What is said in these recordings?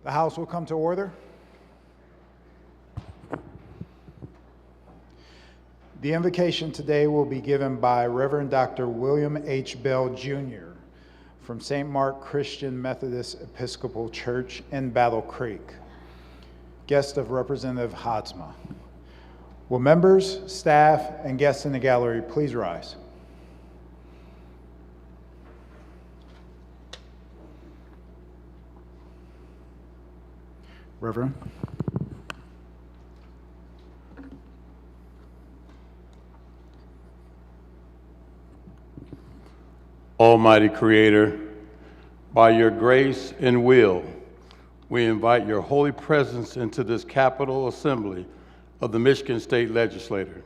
The House will come to order. The invocation today will be given by Reverend Dr. William H. Bell, Jr. from St. Mark Christian Methodist Episcopal Church in Battle Creek, guest of Representative Hodsma. Will members, staff, and guests in the gallery please rise? Reverend. Almighty Creator, by your grace and will, we invite your holy presence into this Capitol Assembly of the Michigan State Legislature.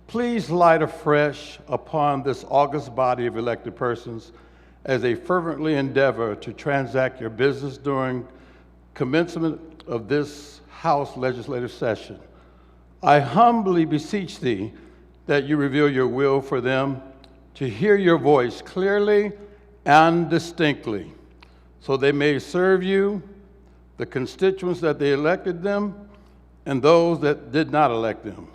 Please light afresh upon this august body of elected persons as they fervently endeavor to transact your business during commencement of this House legislative session. I humbly beseech thee that you reveal your will for them to hear your voice clearly and distinctly, so they may serve you, the constituents that they elected them, and those that did not elect them.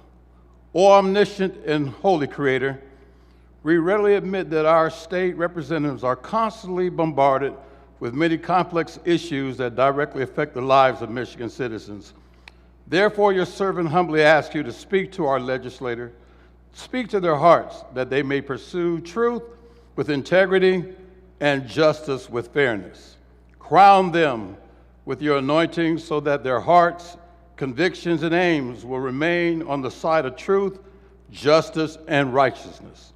O omniscient and holy Creator, we readily admit that our state representatives are constantly bombarded with many complex issues that directly affect the lives of Michigan citizens. Therefore, your servant humbly asks you to speak to our legislator, speak to their hearts, that they may pursue truth with integrity and justice with fairness. Crown them with your anointing so that their hearts, convictions, and aims will remain on the side of truth, justice, and righteousness.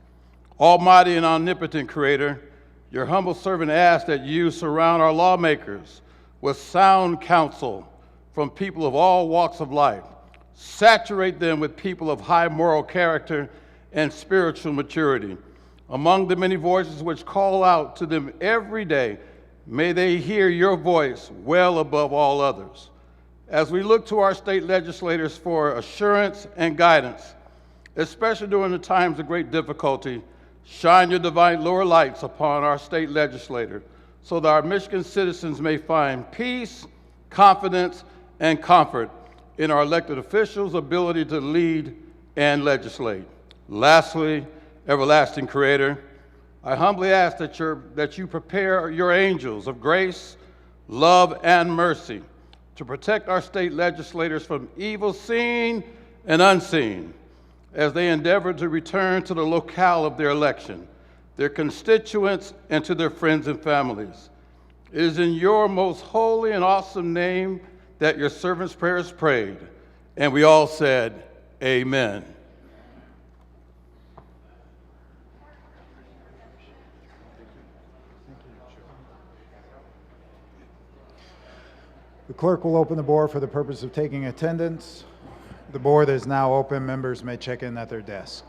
Almighty and omnipotent Creator, your humble servant asks that you surround our lawmakers with sound counsel from people of all walks of life. Saturate them with people of high moral character and spiritual maturity. Among the many voices which call out to them every day, may they hear your voice well above all others. As we look to our state legislators for assurance and guidance, especially during the times of great difficulty, shine your divine lower lights upon our state legislator so that our Michigan citizens may find peace, confidence, and comfort in our elected officials' ability to lead and legislate. Lastly, everlasting Creator, I humbly ask that you prepare your angels of grace, love, and mercy to protect our state legislators from evil seen and unseen as they endeavor to return to the locale of their election, their constituents, and to their friends and families. It is in your most holy and awesome name that your servant's prayer is prayed, and we all said, amen. The clerk will open the board for the purpose of taking attendance. The board is now open. Members may check in at their desk.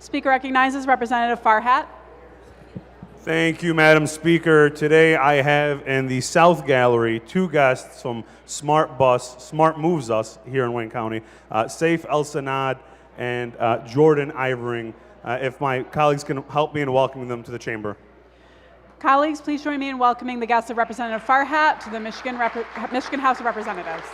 Speaker recognizes Representative Farhat. Thank you, Madam Speaker. Today I have in the South Gallery two guests from Smart Moves Us here in Wayne County, Saif El Sanad and Jordan Ivering. If my colleagues can help me in welcoming them to the chamber. Colleagues, please join me in welcoming the guests of Representative Farhat to the Michigan House of Representatives.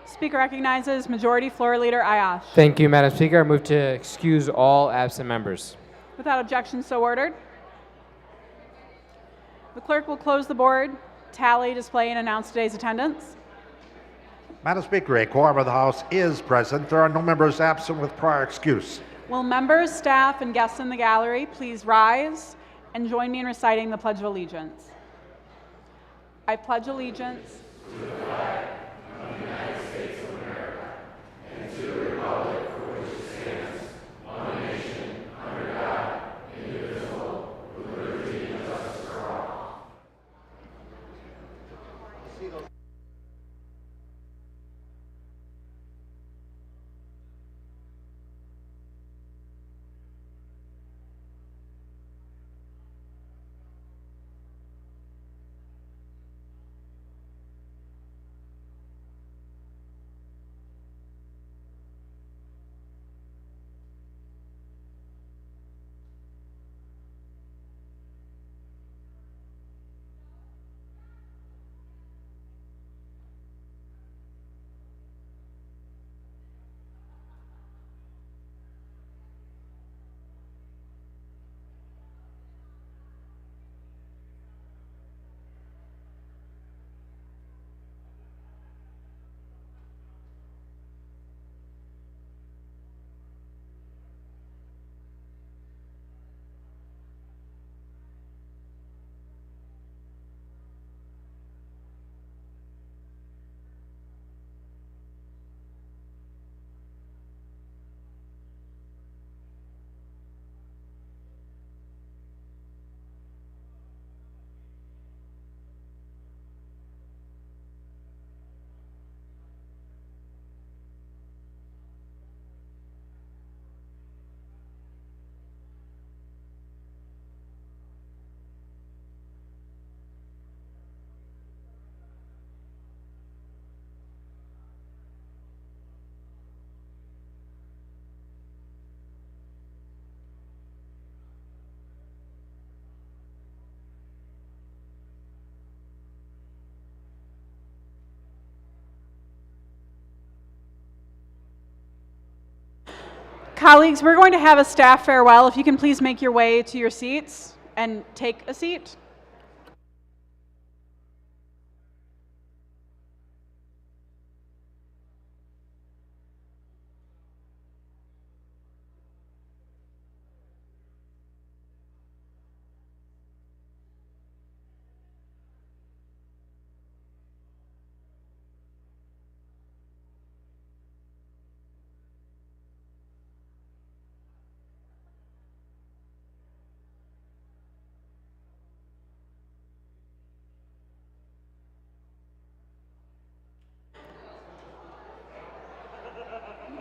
Speaker recognizes Majority Floor Leader Ayash. Thank you, Madam Speaker. I move to excuse all absent members. Without objection, so ordered. The clerk will close the board, tally, display, and announce today's attendance. Madam Speaker, a quorum of the House is present. There are no members absent with prior excuse. Will members, staff, and guests in the gallery please rise and join me in reciting the Pledge of Allegiance. I pledge allegiance to the flag of the United States of America and to the republic for which it stands, one Colleagues, we're going to have a staff farewell. If you can please make your way to your seats and take a seat.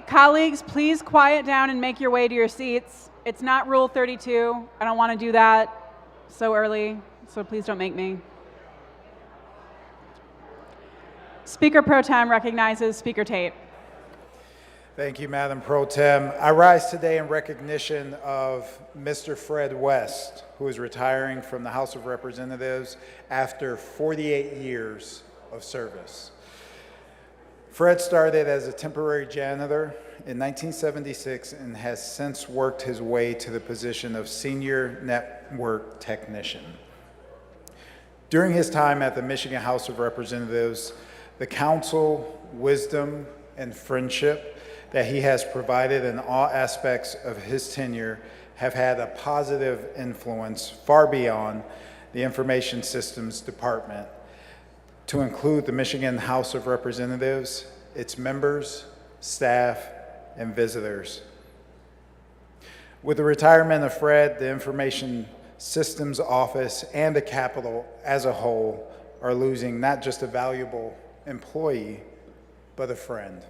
Colleagues, please quiet down and make your way to your seats. It's not Rule 32. I don't want to do that so early, so please don't make me. Speaker Pro Tem recognizes Speaker Tate. Thank you, Madam Pro Tem. I rise today in recognition of Mr. Fred West, who is retiring from the House of Representatives after 48 years of service. Fred started as a temporary janitor in 1976 and has since worked his way to the position of Senior Network Technician. During his time at the Michigan House of Representatives, the counsel, wisdom, and friendship that he has provided in all aspects of his tenure have had a positive influence far beyond the Information Systems Department, to include the Michigan House of Representatives, its members, staff, and visitors. With the retirement of Fred, the Information Systems Office and the Capitol as a whole are losing not just a valuable employee, but a friend.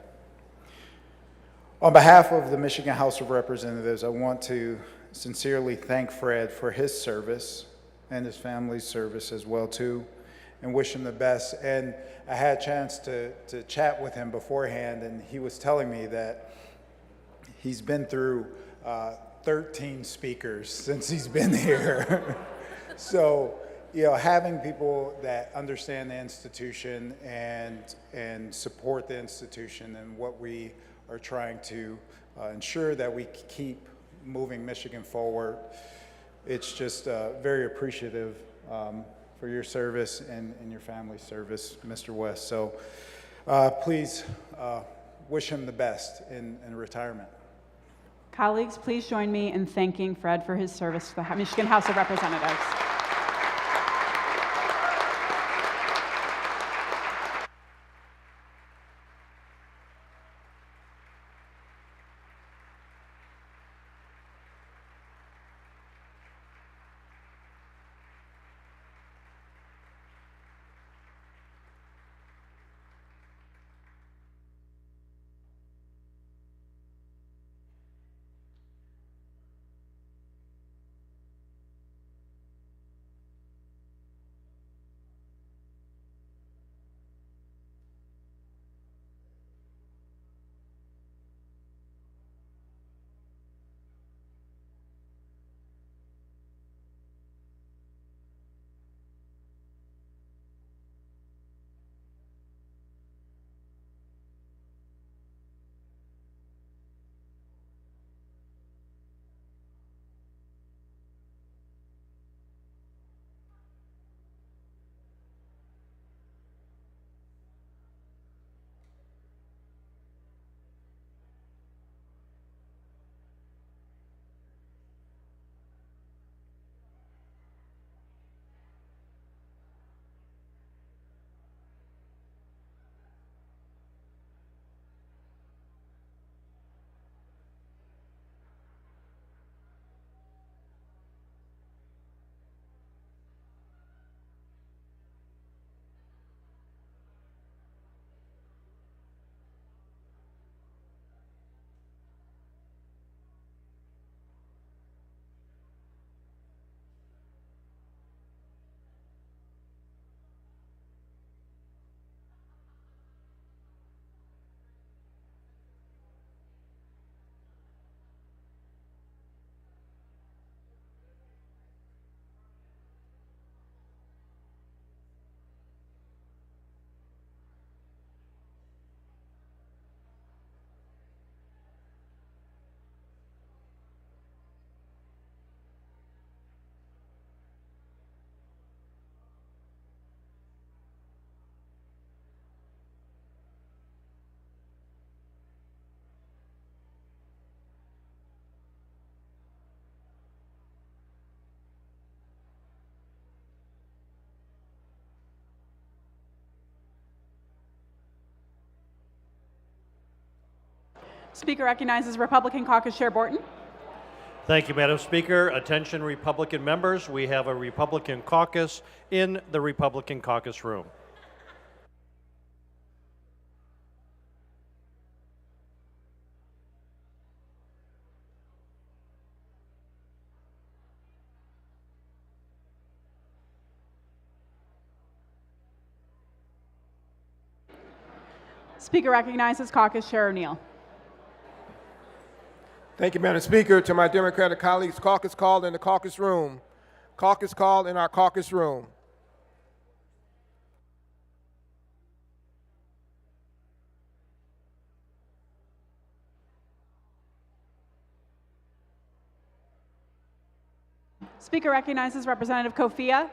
On behalf of the Michigan House of Representatives, I want to sincerely thank Fred for his service and his family's service as well too, and wish him the best. And I had a chance to chat with him beforehand, and he was telling me that he's been through 13 speakers since he's been here. So, you know, having people that understand the institution and support the institution and what we are trying to ensure that we keep moving Michigan forward, it's just very appreciative for your service and your family's service, Mr. West. So please wish him the best in retirement. Colleagues, please join me in thanking Fred for his service to the Michigan House of Representatives. Speaker recognizes Republican Caucus Chair Borton. Thank you, Madam Speaker. Attention, Republican members. We have a Republican caucus in the Republican caucus room. Speaker recognizes Caucus Chair O'Neill. Thank you, Madam Speaker. To my Democratic colleagues, caucus call in the caucus room. Caucus call in our caucus room. Speaker recognizes Representative Kofia.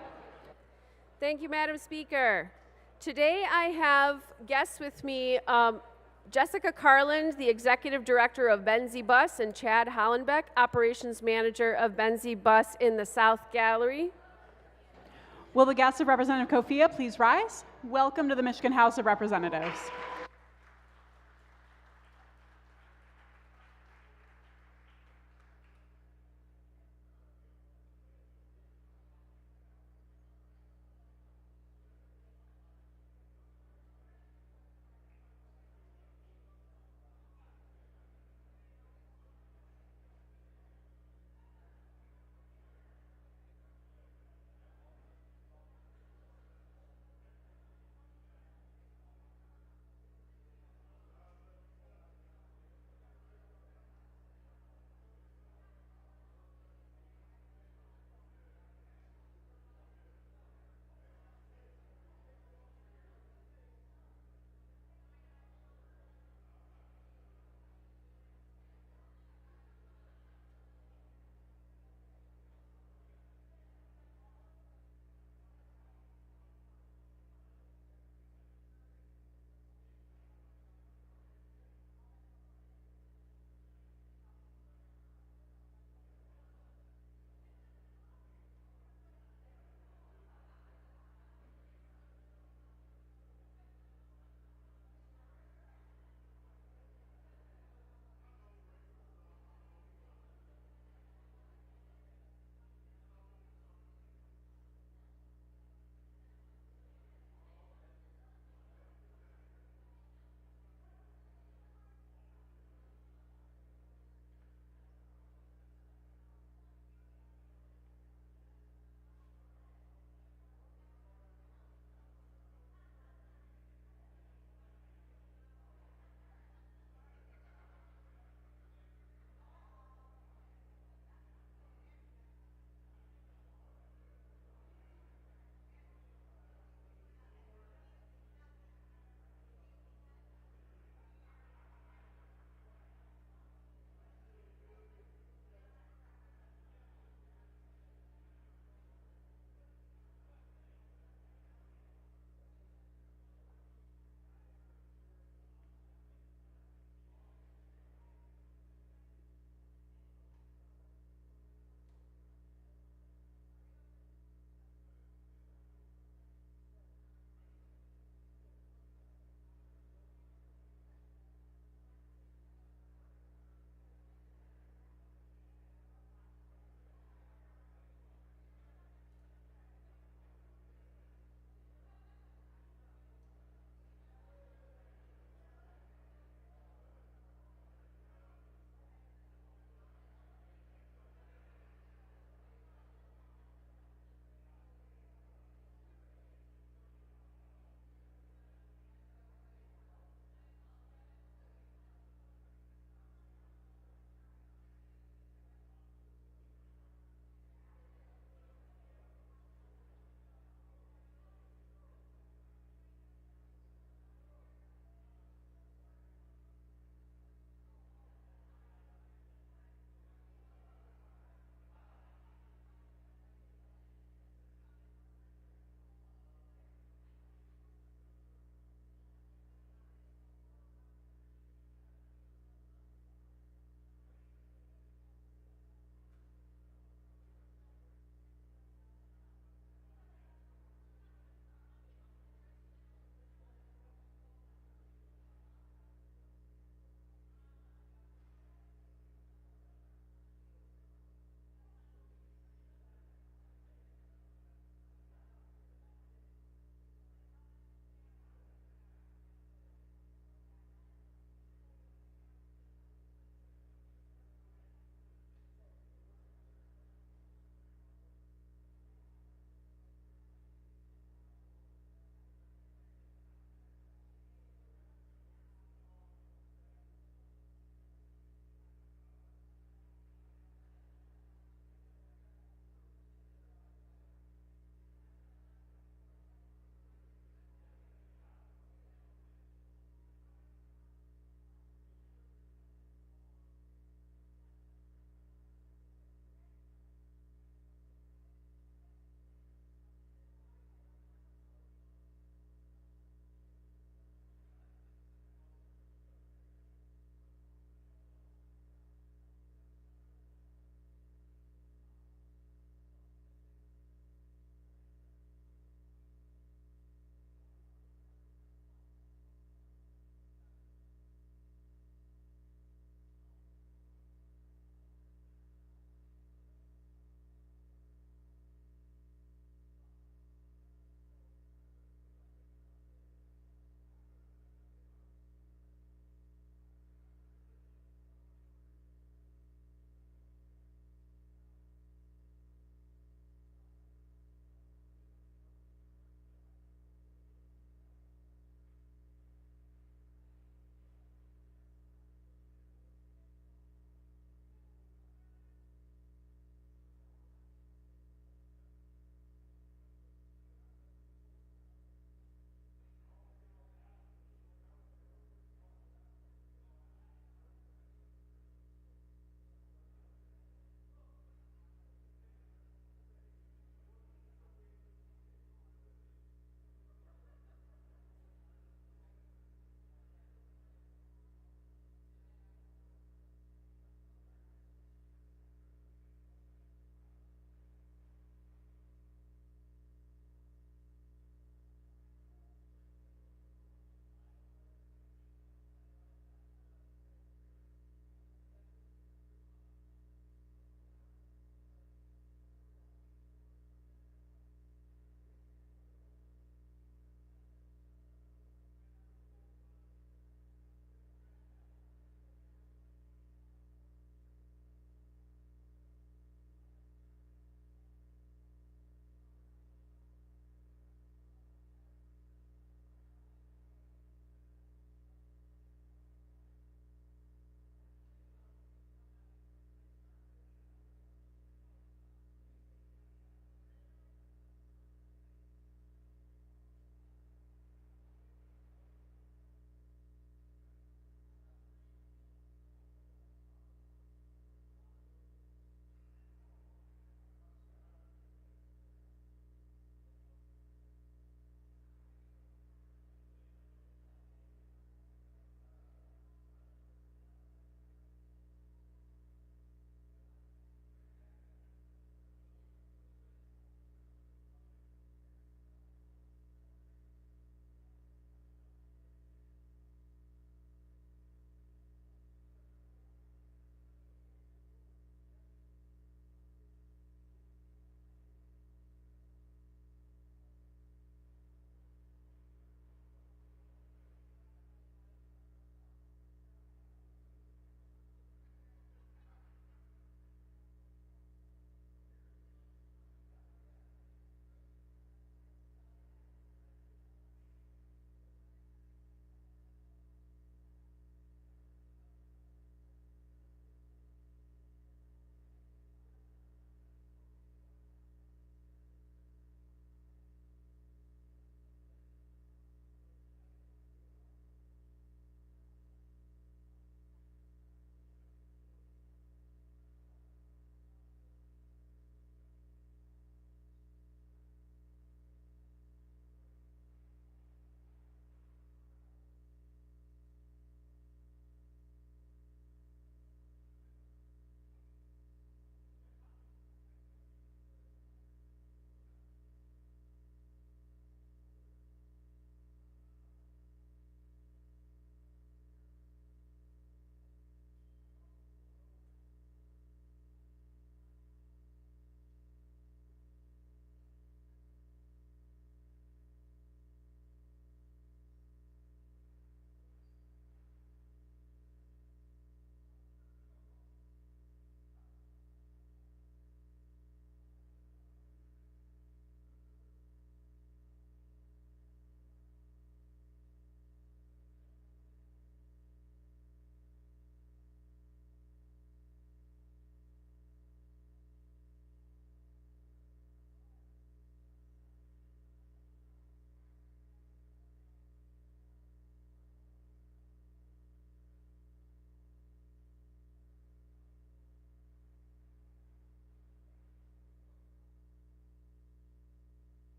Thank you, Madam Speaker. Today I have guests with me, Jessica Carland, the Executive Director of Benzie Bus, and Chad Hollenbeck, Operations Manager of Benzie Bus in the South Gallery. Will the guests of Representative Kofia please rise? Welcome to the Michigan House of Representatives.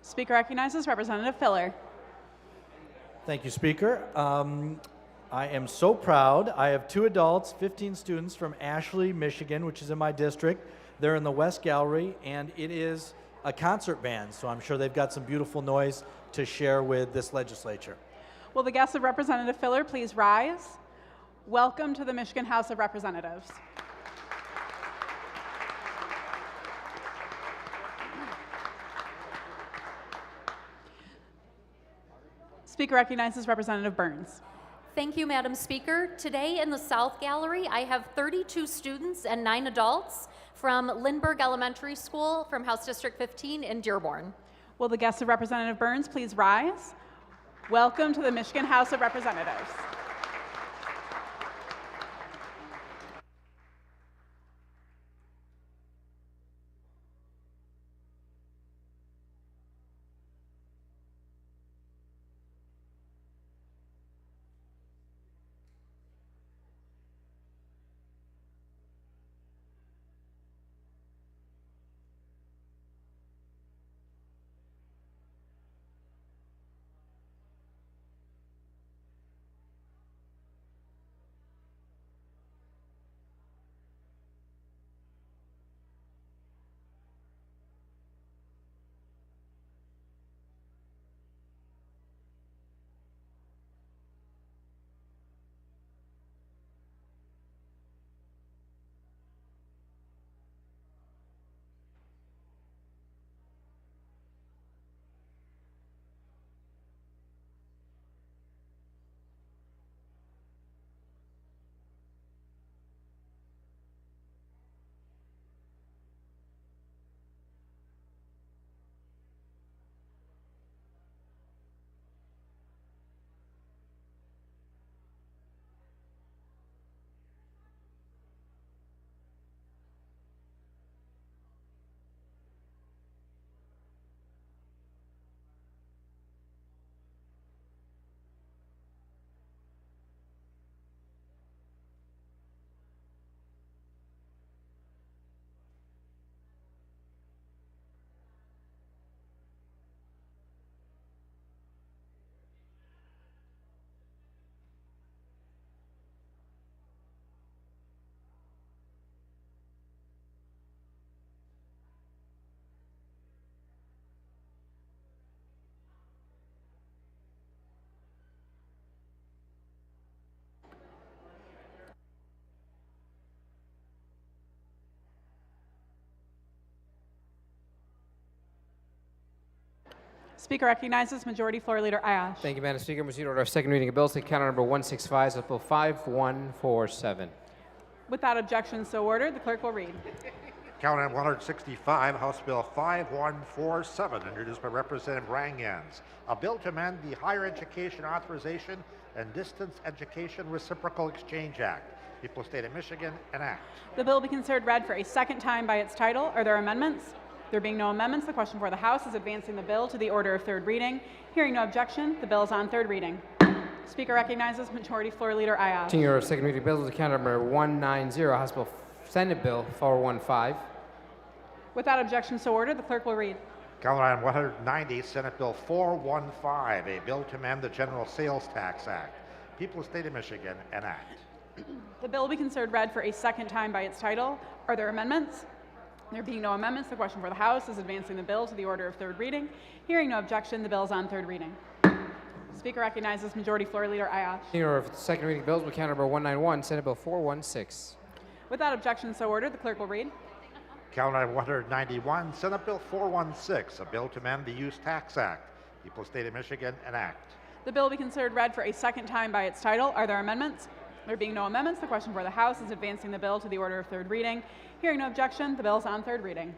Speaker recognizes Representative Filler. Thank you, Speaker. I am so proud. I have 2 adults, 15 students from Ashley, Michigan, which is in my district. They're in the West Gallery, and it is a concert band, so I'm sure they've got some beautiful noise to share with this legislature. Will the guests of Representative Filler please rise? Welcome to the Michigan House of Representatives. Speaker recognizes Representative Burns. Thank you, Madam Speaker. Today in the South Gallery, I have 32 students and 9 adults from Lindbergh Elementary School from House District 15 in Dearborn. Will the guests of Representative Burns please rise? Welcome to the Michigan House of Representatives. Speaker recognizes Majority Floor Leader Ayash. Thank you, Madam Speaker. Proceed to order of second reading of bills. Take counter number 165, House Bill 5147. Without objection, so ordered. The clerk will read. Count on 165, House Bill 5147, introduced by Representative Rangans. A bill to amend the Higher Education Authorization and Distance Education Reciprocal Exchange Act. People, State of Michigan, enact. The bill will be considered read for a second time by its title. Are there amendments? There being no amendments, the question for the House is advancing the bill to the order of third reading. Hearing no objection, the bill is on third reading. Speaker recognizes Majority Floor Leader Ayash. Continue order of second reading of bills with counter number 190, House Bill Senate Bill 415. Without objection, so ordered. The clerk will read. Count on 190, Senate Bill 415, a bill to amend the General Sales Tax Act. People of the State of Michigan, enact. The bill will be considered read for a second time by its title. Are there amendments? There being no amendments, the question for the House is advancing the bill to the order of third reading. Hearing no objection, the bill is on third reading. Speaker recognizes Majority Floor Leader Ayash. Continue order of second reading of bills with counter number 191, Senate Bill 416. Without objection, so ordered. The clerk will read. Count on 191, Senate Bill 416, a bill to amend the Use Tax Act. People of the State of Michigan, enact. The bill will be considered read for a second time by its title. Are there amendments? There being no amendments, the question for the House is advancing the bill to the order of third reading. Hearing no objection, the bill is on third reading.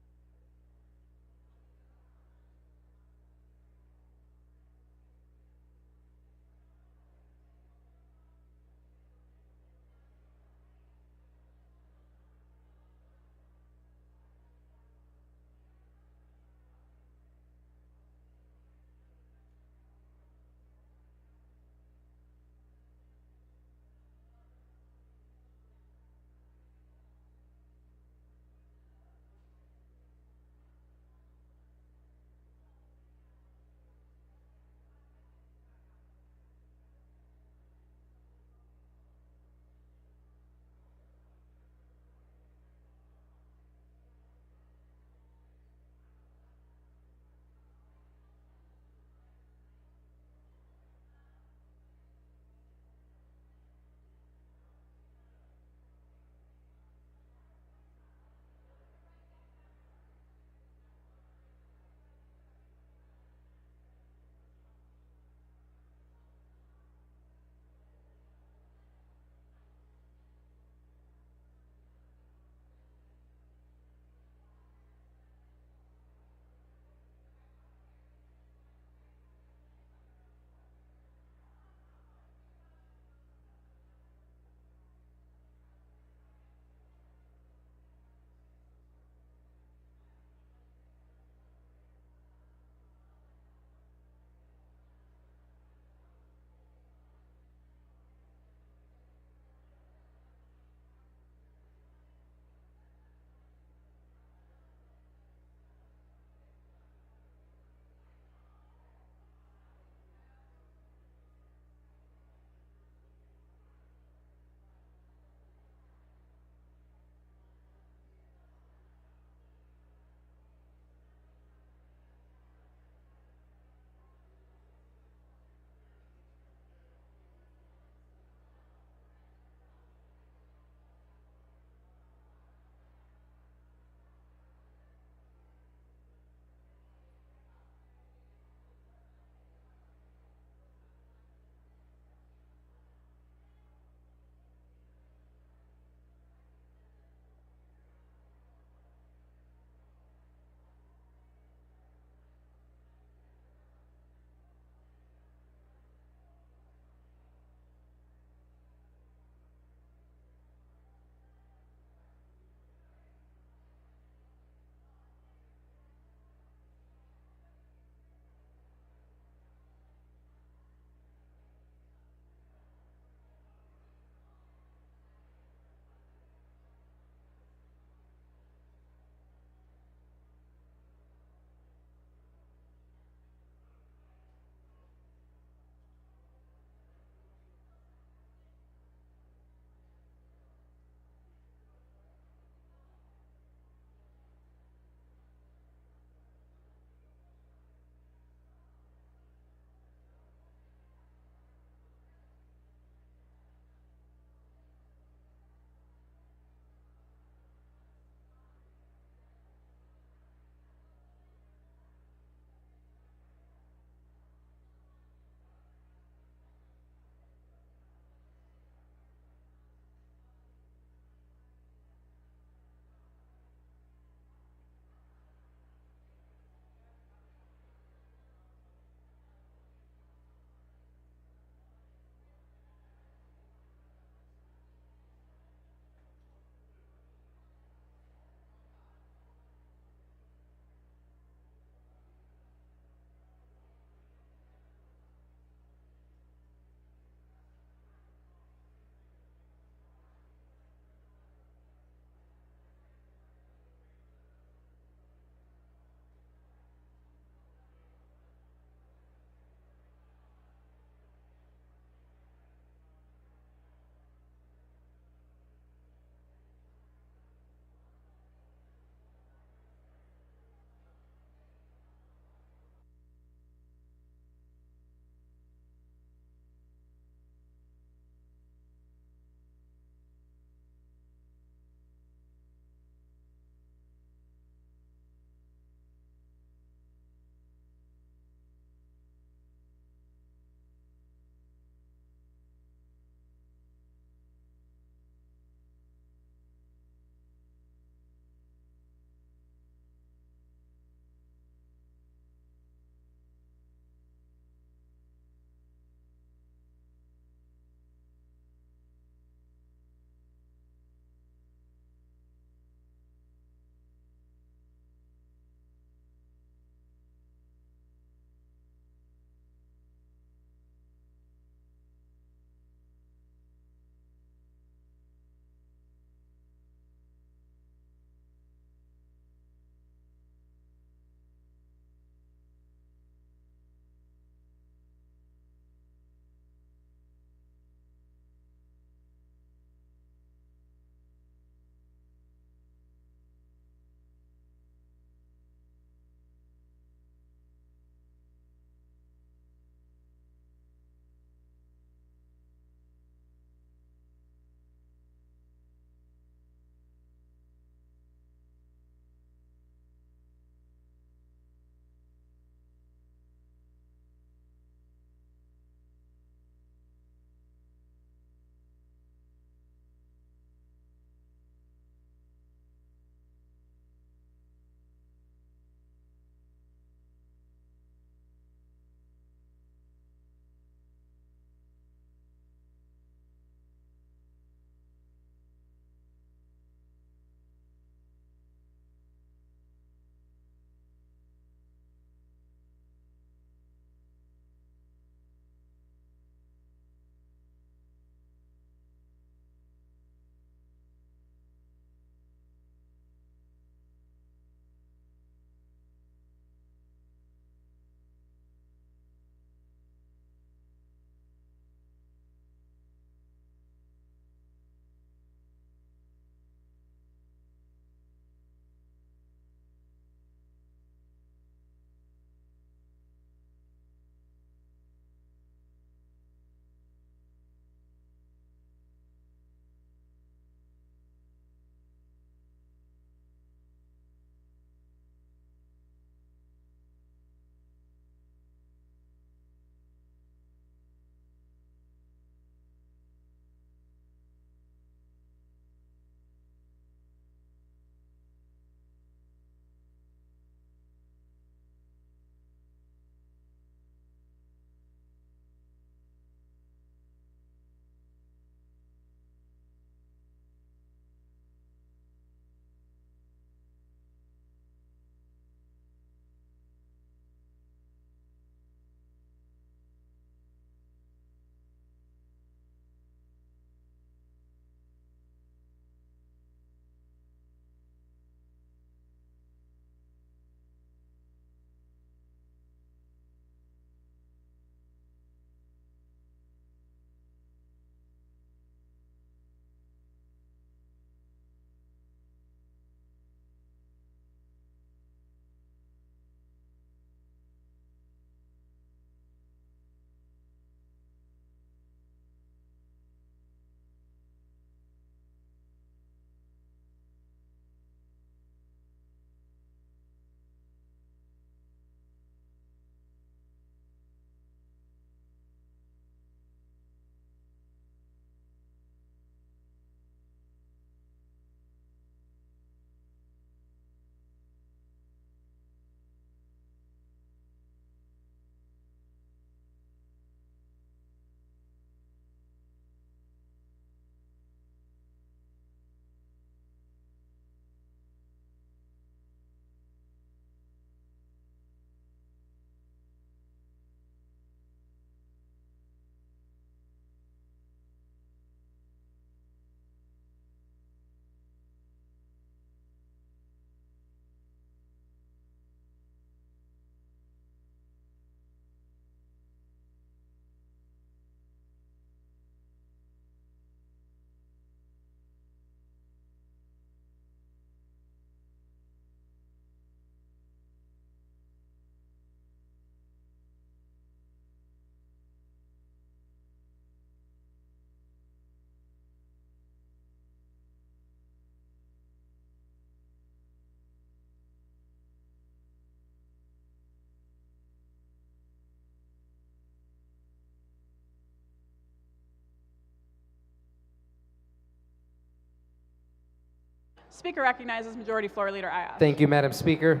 Speaker recognizes Majority Floor Leader Ayash. Thank you, Madam Speaker.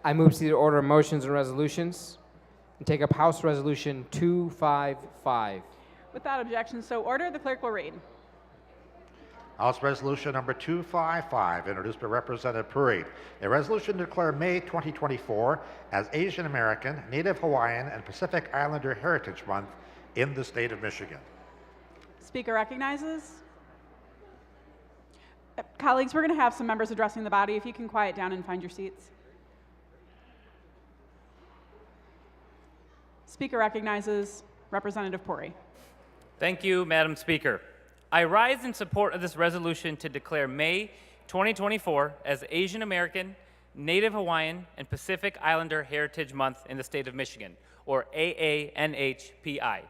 I move to the order of motions and resolutions and take up House Resolution 255. Without objection, so ordered. The clerk will read. House Resolution number 255, introduced by Representative Puri. A resolution to declare May 2024 as Asian American, Native Hawaiian, and Pacific Islander Heritage Month in the state of Michigan. Speaker recognizes. Colleagues, we're going to have some members addressing the body. If you can quiet down and find your seats. Speaker recognizes Representative Puri. Thank you, Madam Speaker. I rise in support of this resolution to declare May 2024 as Asian American, Native Hawaiian, and Pacific Islander Heritage Month in the state of Michigan, or AANHPI.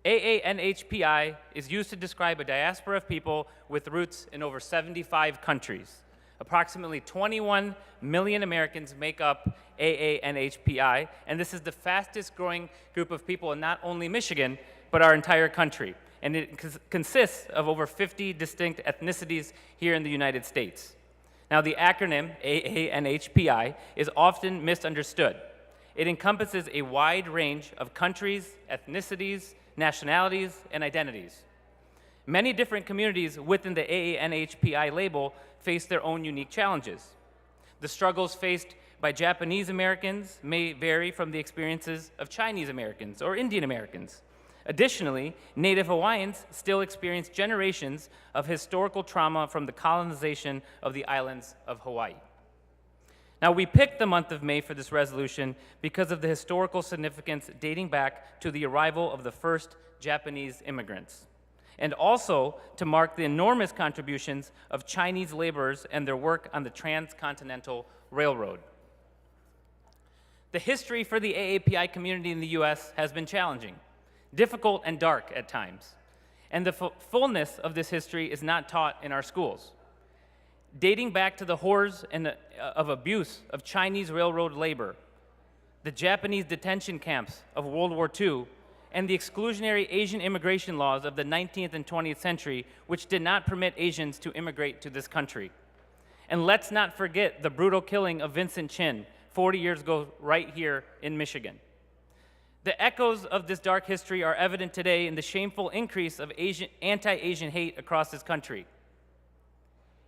AANHPI is used to describe a diaspora of people with roots in over 75 countries. Approximately 21 million Americans make up AANHPI, and this is the fastest growing group of people in not only Michigan, but our entire country. And it consists of over 50 distinct ethnicities here in the United States. Now, the acronym AANHPI is often misunderstood. It encompasses a wide range of countries, ethnicities, nationalities, and identities. Many different communities within the AANHPI label face their own unique challenges. The struggles faced by Japanese Americans may vary from the experiences of Chinese Americans or Indian Americans. Additionally, Native Hawaiians still experience generations of historical trauma from the colonization of the islands of Hawaii. Now, we picked the month of May for this resolution because of the historical significance dating back to the arrival of the first Japanese immigrants, and also to mark the enormous contributions of Chinese laborers and their work on the Transcontinental Railroad. The history for the AAPI community in the U.S. has been challenging, difficult and dark at times, and the fullness of this history is not taught in our schools. Dating back to the horrors of abuse of Chinese railroad labor, the Japanese detention camps of World War II, and the exclusionary Asian immigration laws of the 19th and 20th century, which did not permit Asians to immigrate to this country. And let's not forget the brutal killing of Vincent Chin 40 years ago right here in Michigan. The echoes of this dark history are evident today in the shameful increase of anti-Asian hate across this country.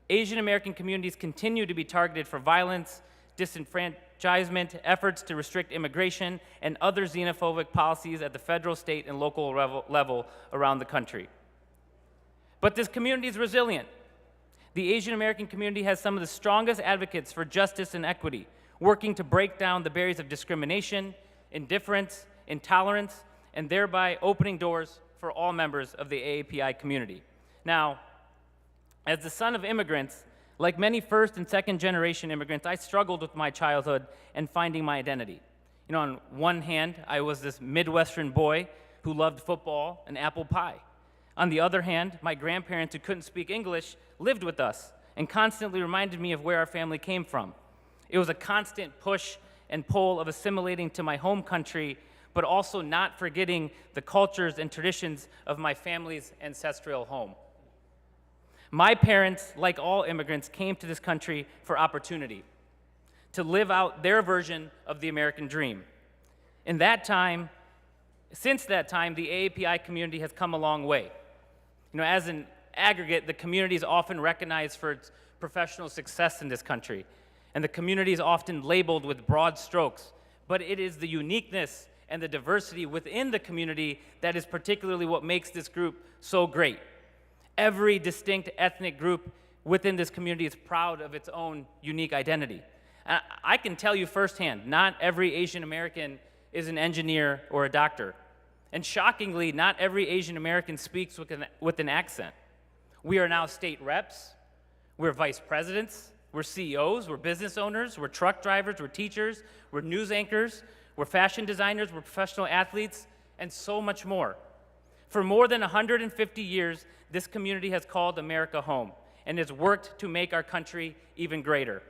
Asian American communities continue to be targeted for violence, disenfranchisement, efforts to restrict immigration, and other xenophobic policies at the federal, state, and local level around the country. But this community is resilient. The Asian American community has some of the strongest advocates for justice and equity, working to break down the barriers of discrimination, indifference, intolerance, and thereby opening doors for all members of the AAPI community. Now, as the son of immigrants, like many first and second generation immigrants, I struggled with my childhood and finding my identity. You know, on one hand, I was this Midwestern boy who loved football and apple pie. On the other hand, my grandparents who couldn't speak English lived with us and constantly reminded me of where our family came from. It was a constant push and pull of assimilating to my home country, but also not forgetting the cultures and traditions of my family's ancestral home. My parents, like all immigrants, came to this country for opportunity, to live out their version of the American dream. Since that time, the AAPI community has come a long way. You know, as an aggregate, the community is often recognized for its professional success in this country, and the community is often labeled with broad strokes, but it is the uniqueness and the diversity within the community that is particularly what makes this group so great. Every distinct ethnic group within this community is proud of its own unique identity. I can tell you firsthand, not every Asian American is an engineer or a doctor. And shockingly, not every Asian American speaks with an accent. We are now state reps, we're vice presidents, we're CEOs, we're business owners, we're truck drivers, we're teachers, we're news anchors, we're fashion designers, we're professional athletes, and so much more. For more than 150 years, this community has called America home and has worked to make our country even greater.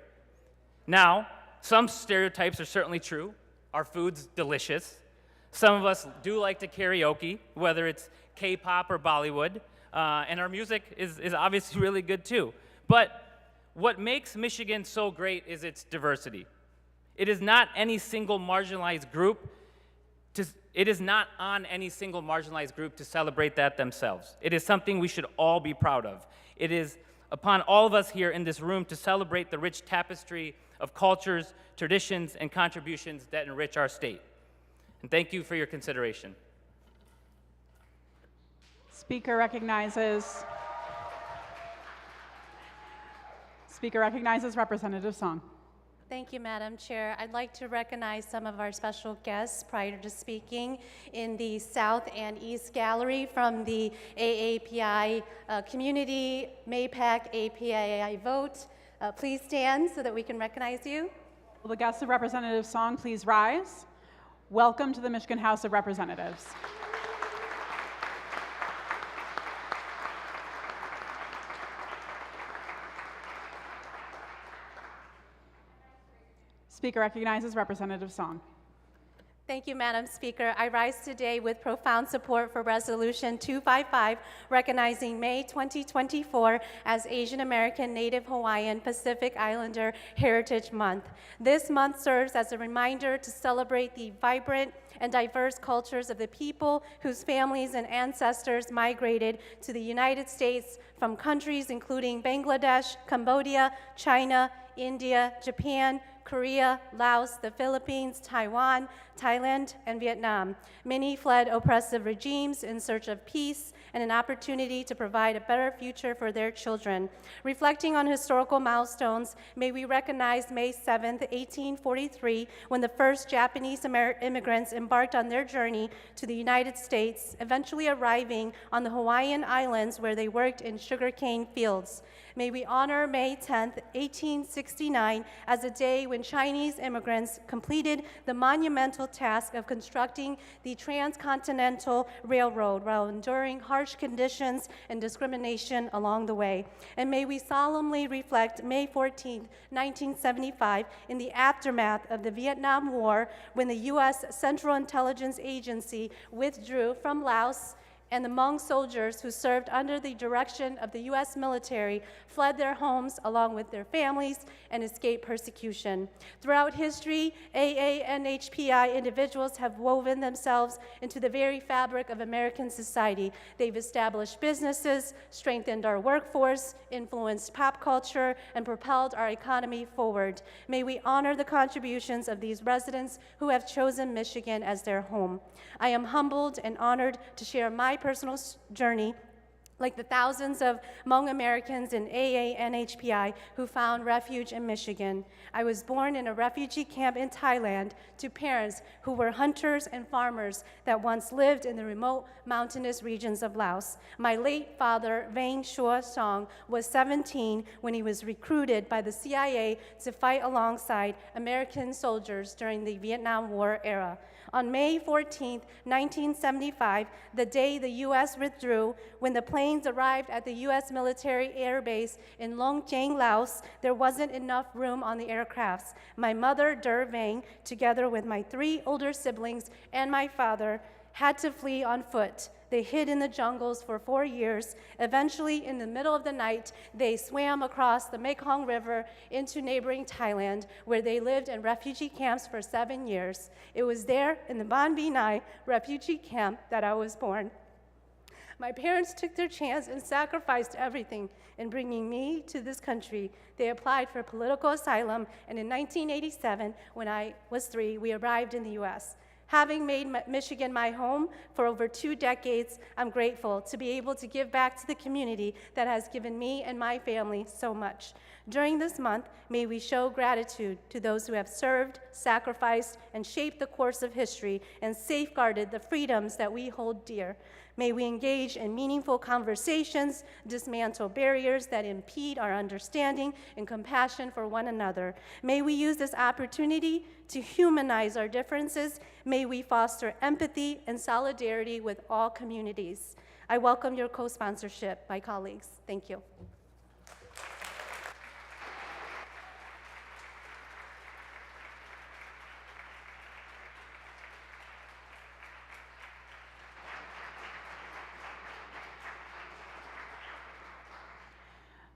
Now, some stereotypes are certainly true. Our food's delicious. Some of us do like to karaoke, whether it's K-pop or Bollywood. and our music is obviously really good too. But what makes Michigan so great is its diversity. It is not any single marginalized group. It is not on any single marginalized group to celebrate that themselves. It is something we should all be proud of. It is upon all of us here in this room to celebrate the rich tapestry of cultures, traditions, and contributions that enrich our state. And thank you for your consideration. Speaker recognizes Representative Song. Thank you, Madam Chair. I'd like to recognize some of our special guests prior to speaking in the South and East Gallery from the AAPI community, MAPAC API vote. Please stand so that we can recognize you. Will the guests of Representative Song please rise? Welcome to the Michigan House of Representatives. Speaker recognizes Representative Song. Thank you, Madam Speaker. I rise today with profound support for Resolution 255, recognizing May 2024 as Asian American, Native Hawaiian, Pacific Islander Heritage Month. This month serves as a reminder to celebrate the vibrant and diverse cultures of the people whose families and ancestors migrated to the United States from countries including Bangladesh, Cambodia, China, India, Japan, Korea, Laos, the Philippines, Taiwan, Thailand, and Vietnam. Many fled oppressive regimes in search of peace and an opportunity to provide a better future for their children. Reflecting on historical milestones, may we recognize May 7th, 1843, when the first Japanese immigrants embarked on their journey to the United States, eventually arriving on the Hawaiian Islands where they worked in sugarcane fields. May we honor May 10th, 1869 as a day when Chinese immigrants completed the monumental task of constructing the transcontinental railroad while enduring harsh conditions and discrimination along the way. And may we solemnly reflect May 14th, 1975 in the aftermath of the Vietnam War when the U.S. Central Intelligence Agency withdrew from Laos, and the Hmong soldiers who served under the direction of the U.S. military fled their homes along with their families and escaped persecution. Throughout history, AA-NHPI individuals have woven themselves into the very fabric of American society. They've established businesses, strengthened our workforce, influenced pop culture, and propelled our economy forward. May we honor the contributions of these residents who have chosen Michigan as their home. I am humbled and honored to share my personal journey like the thousands of Hmong Americans in AA-NHPI who found refuge in Michigan. I was born in a refugee camp in Thailand to parents who were hunters and farmers that once lived in the remote mountainous regions of Laos. My late father, Vang Shua Song, was 17 when he was recruited by the CIA to fight alongside American soldiers during the Vietnam War era. On May 14, 1975, the day the U.S. withdrew, when the planes arrived at the U.S. military air base in Long Cheng, Laos, there wasn't enough room on the aircrafts. My mother, Der Vang, together with my 3 older siblings and my father, had to flee on foot. They hid in the jungles for 4 years. Eventually, in the middle of the night, they swam across the Mekong River into neighboring Thailand, where they lived in refugee camps for 7 years. It was there in the Ban Binai refugee camp that I was born. My parents took their chance and sacrificed everything in bringing me to this country. They applied for political asylum, and in 1987, when I was 3, we arrived in the U.S. Having made Michigan my home for over 2 decades, I'm grateful to be able to give back to the community that has given me and my family so much. During this month, may we show gratitude to those who have served, sacrificed, and shaped the course of history and safeguarded the freedoms that we hold dear. May we engage in meaningful conversations, dismantle barriers that impede our understanding and compassion for one another. May we use this opportunity to humanize our differences. May we foster empathy and solidarity with all communities. I welcome your co-sponsorship, my colleagues. Thank you.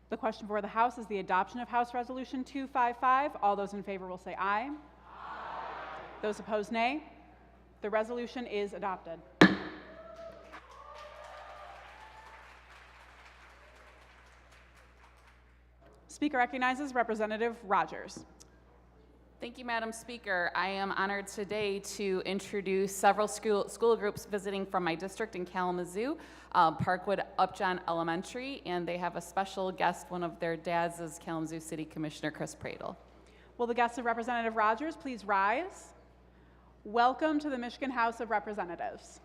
The question before the House is the adoption of House Resolution 255. All those in favor will say aye. Those opposed, nay. The resolution is adopted. Speaker recognizes Representative Rogers. Thank you, Madam Speaker. I am honored today to introduce several school groups visiting from my district in Kalamazoo, Parkwood Upjohn Elementary, and they have a special guest. One of their dads is Kalamazoo City Commissioner Chris Pradle. Will the guests of Representative Rogers please rise? Welcome to the Michigan House of Representatives.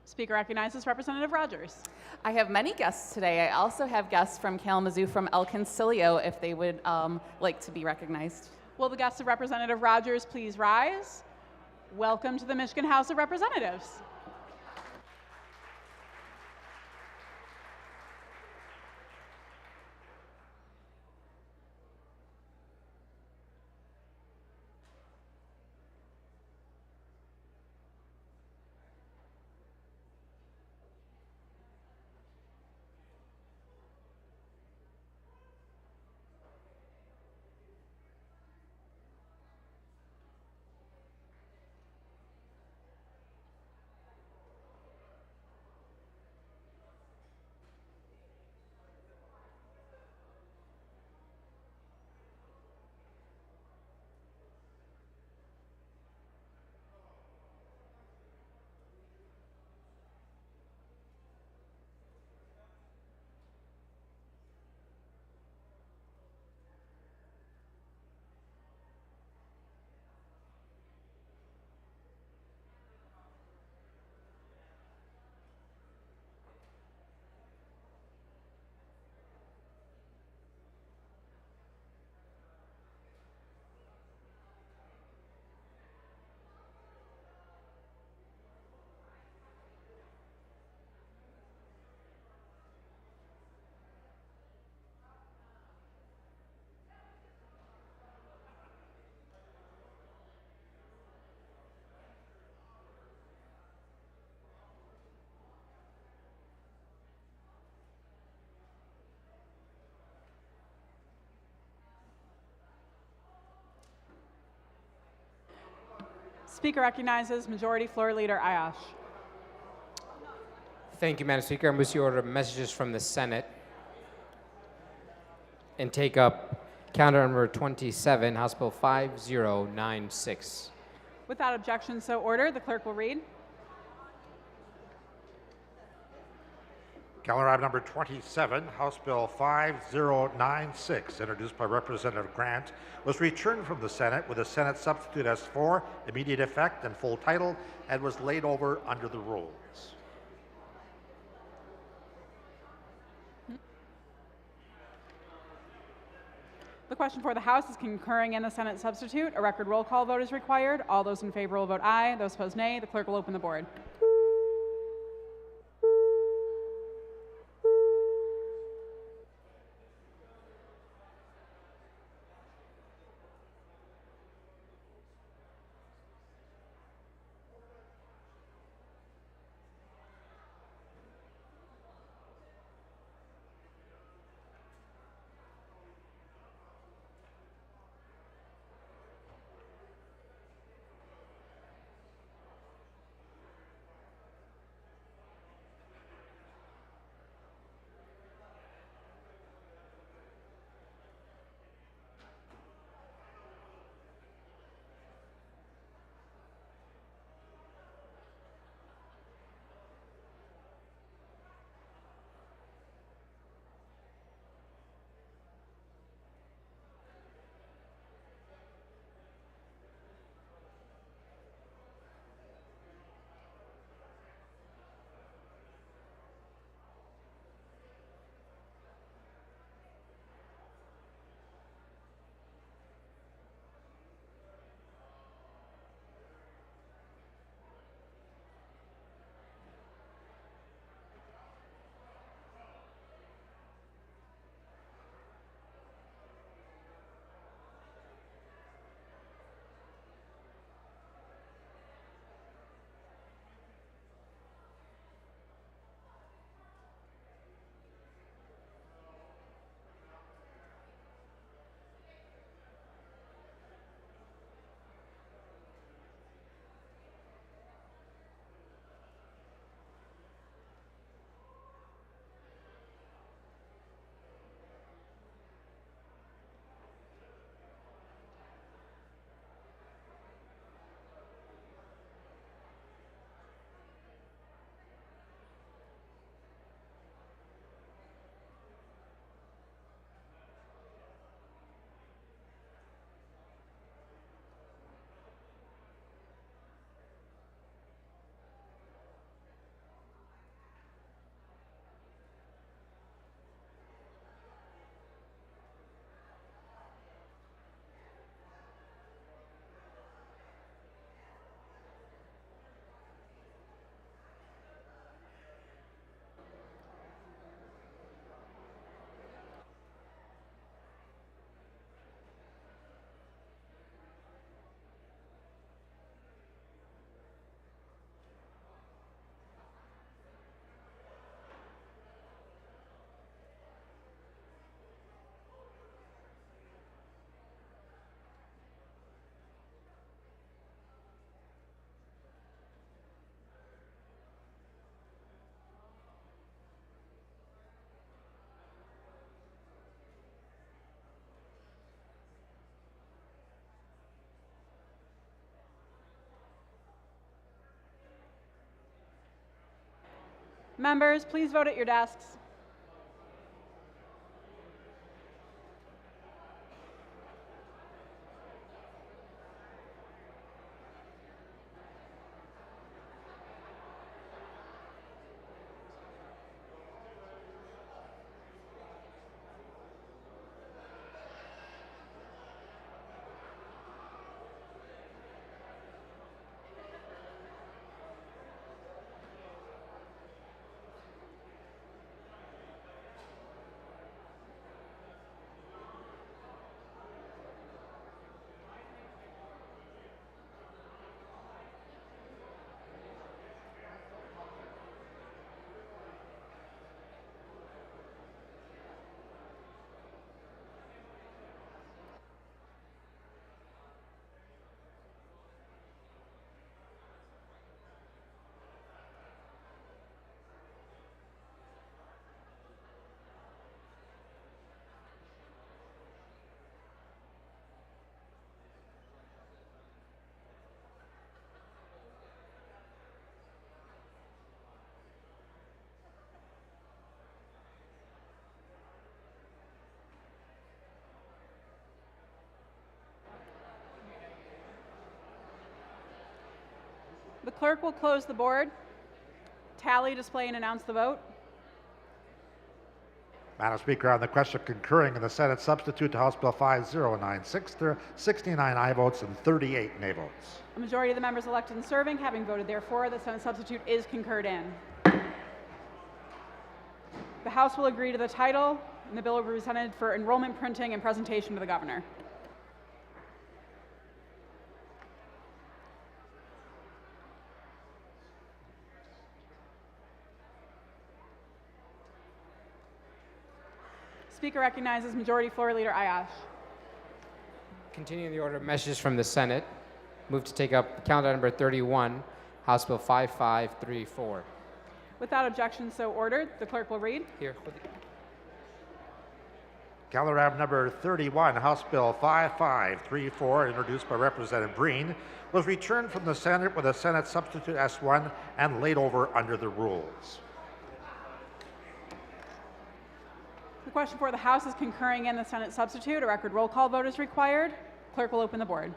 Speaker recognizes Representative Rogers. I have many guests today. I also have guests from Kalamazoo from El Concilio if they would like to be recognized. Will the guests of Representative Rogers please rise? Welcome to the Michigan House of Representatives. Speaker recognizes Majority Floor Leader Ayash. Thank you, Madam Speaker. I move to the order of messages from the Senate and take up calendar number 27, House Bill 5096. Without objection, so ordered. The clerk will read. Calendar item number 27, House Bill 5096, introduced by Representative Grant, was returned from the Senate with a Senate substitute S4, immediate effect and full title, and was laid over under the rules. The question for the House is concurring in the Senate substitute. A record roll call vote is required. All those in favor will vote aye. Those opposed, nay. The clerk will open the board. Members, please vote at your desks. The clerk will close the board, tally, display, and announce the vote. Madam Speaker, on the question concurring in the Senate substitute to House Bill 5096, there are 69 aye votes and 38 nay votes. A majority of the members elected and serving having voted therefore, the Senate substitute is concurred in. The House will agree to the title, and the bill will be presented for enrollment printing and presentation to the governor. Speaker recognizes Majority Floor Leader Ayash. Continuing the order of messages from the Senate, move to take up calendar number 31, House Bill 5534. Without objection, so ordered. The clerk will read. Here. Calendar item number 31, House Bill 5534, introduced by Representative Breen, was returned from the Senate with a Senate substitute S1 and laid over under the rules. The question for the House is concurring in the Senate substitute. A record roll call vote is required. Clerk will open the board.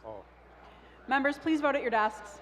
Oh. Members, please vote at your desks.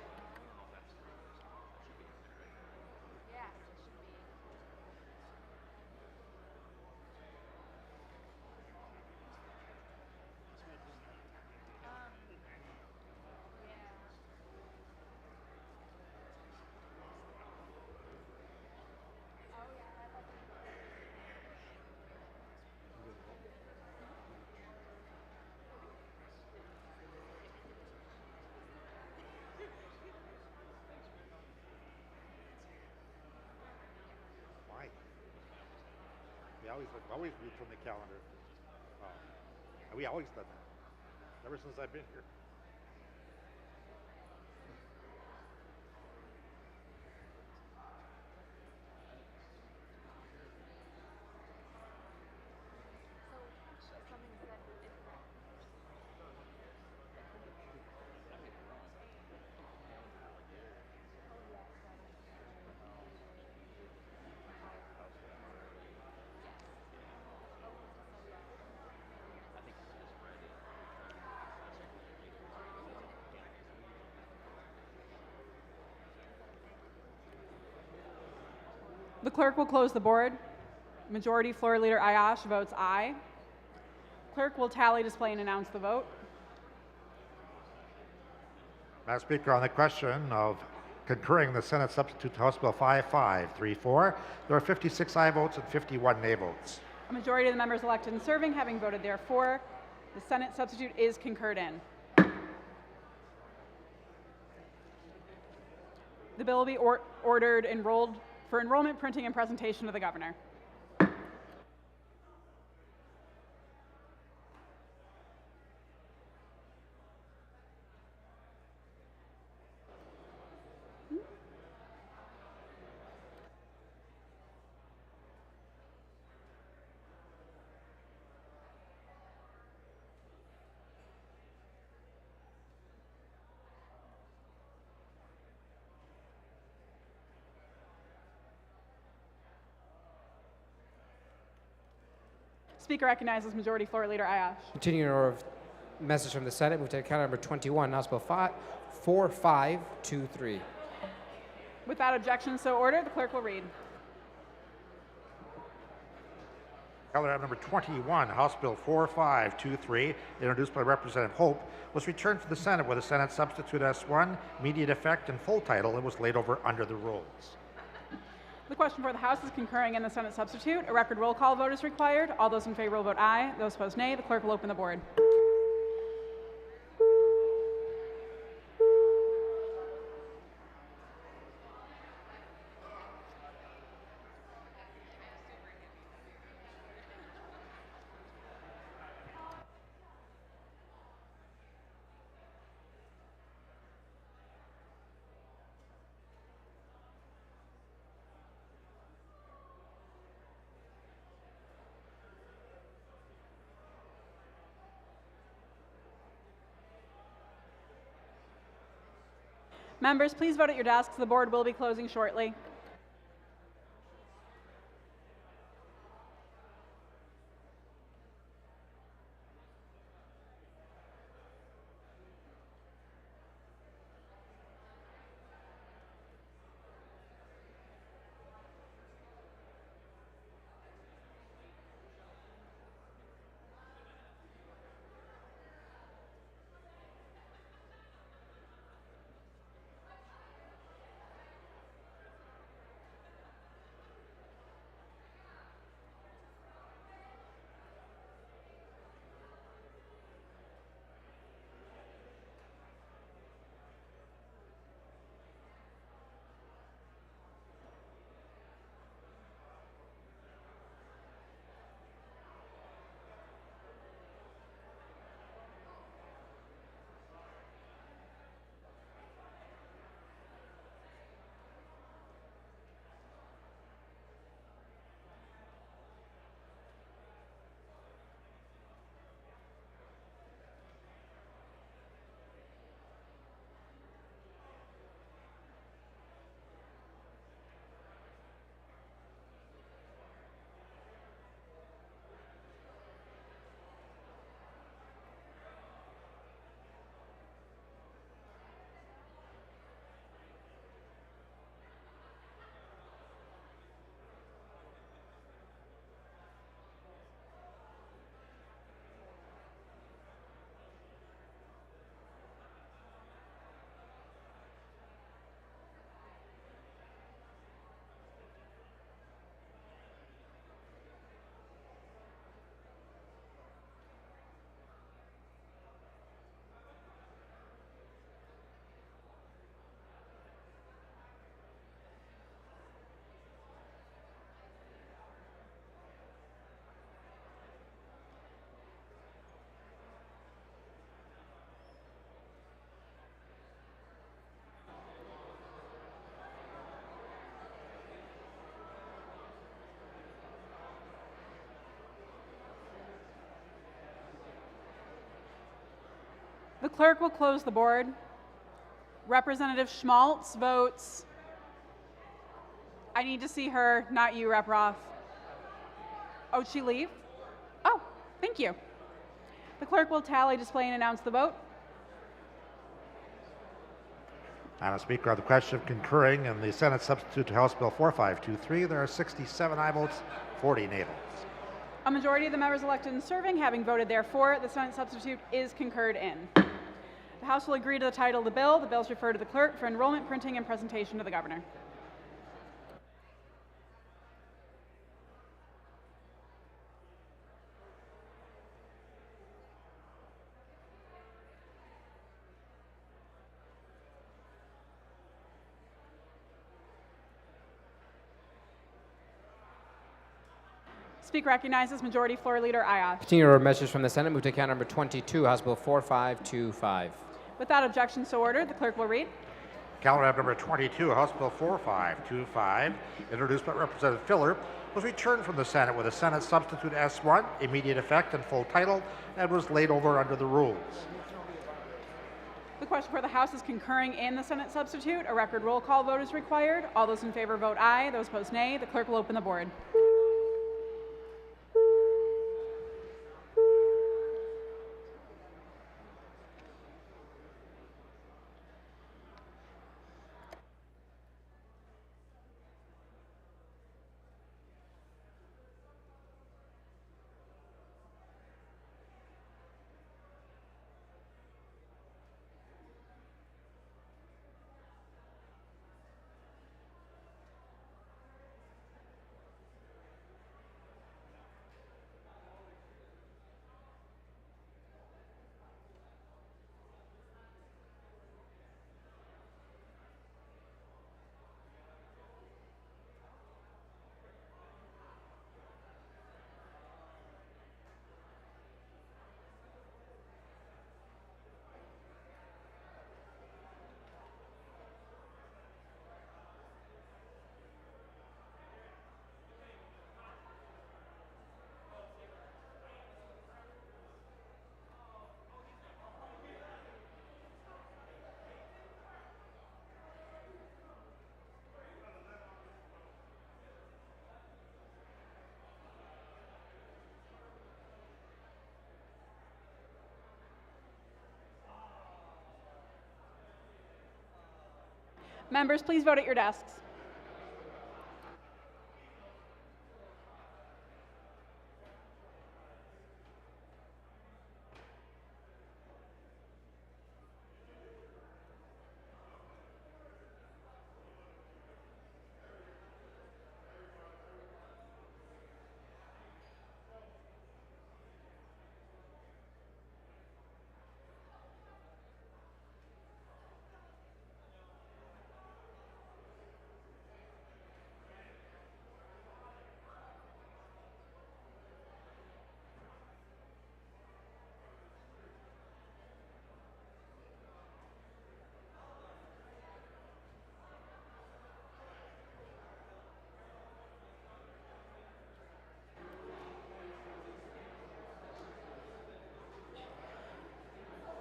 Why? We always read from the calendar. We always done that, ever since I've been here. The clerk will close the board. Majority Floor Leader Ayash votes aye. Clerk will tally, display, and announce the vote. Madam Speaker, on the question of concurring the Senate substitute to House Bill 5534, there are 56 aye votes and 51 nay votes. A majority of the members elected and serving having voted therefore, the Senate substitute is concurred in. The bill will be ordered enrolled for enrollment, printing, and presentation to the governor. Speaker recognizes Majority Floor Leader Ayash. Continuing in order of message from the Senate, move to account number 21, House Bill 4523. Without objection, so ordered. The clerk will read. Calendar item number 21, House Bill 4523, introduced by Representative Hope, was returned to the Senate with a Senate substitute S1, immediate effect and full title, and was laid over under the rules. The question for the House is concurring in the Senate substitute. A record roll call vote is required. All those in favor will vote aye. Those opposed, nay. The clerk will open the board. Members, please vote at your desks. The board will be closing shortly. The clerk will close the board. Representative Schmaltz votes. I need to see her, not you, Rep. Roth. Oh, did she leave? Oh, thank you. The clerk will tally, display, and announce the vote. Madam Speaker, on the question of concurring in the Senate substitute to House Bill 4523, there are 67 aye votes, 40 nay votes. A majority of the members elected and serving having voted therefore, the Senate substitute is concurred in. The House will agree to the title of the bill. The bill is referred to the clerk for enrollment, printing, and presentation to the governor. Speaker recognizes Majority Floor Leader Ayash. Continuing order of measures from the Senate, move to account number 22, House Bill 4525. Without objection, so ordered. The clerk will read. Calendar item number 22, House Bill 4525, introduced by Representative Filler, was returned from the Senate with a Senate substitute S1, immediate effect and full title, and was laid over under the rules. The question for the House is concurring in the Senate substitute. A record roll call vote is required. All those in favor vote aye. Those opposed nay. The clerk will open the board. Members, please vote at your desks.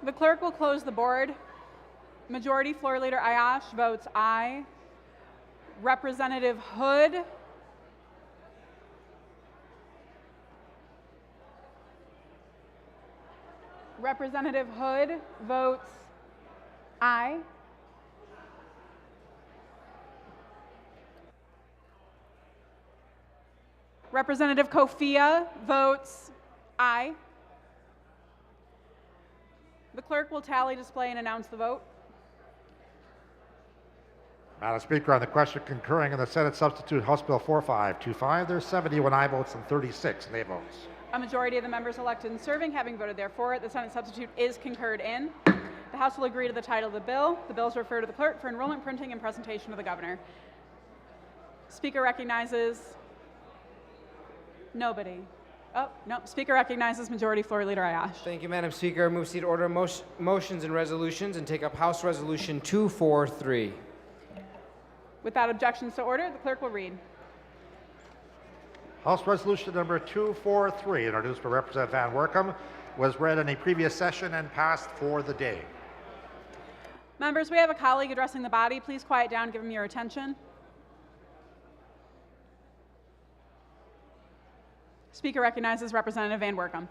The clerk will close the board. Majority Floor Leader Ayash votes aye. Representative Hood votes aye. Representative Kofia votes aye. The clerk will tally, display, and announce the vote. Madam Speaker, on the question concurring in the Senate substitute House Bill 4525, there's 71 aye votes and 36 nay votes. A majority of the members elected and serving having voted therefore, the Senate substitute is concurred in. The House will agree to the title of the bill. The bill is referred to the clerk for enrollment, printing, and presentation to the governor. Speaker recognizes nobody. Oh, no. Speaker recognizes Majority Floor Leader Ayash. Thank you, Madam Speaker. Move seat order motions and resolutions and take up House Resolution 243. Without objection, so ordered. The clerk will read. House Resolution number 243, introduced by Representative Van Werkum, was read in a previous session and passed for the day. Members, we have a colleague addressing the body. Please quiet down, give him your attention. Speaker recognizes Representative Van Werkum.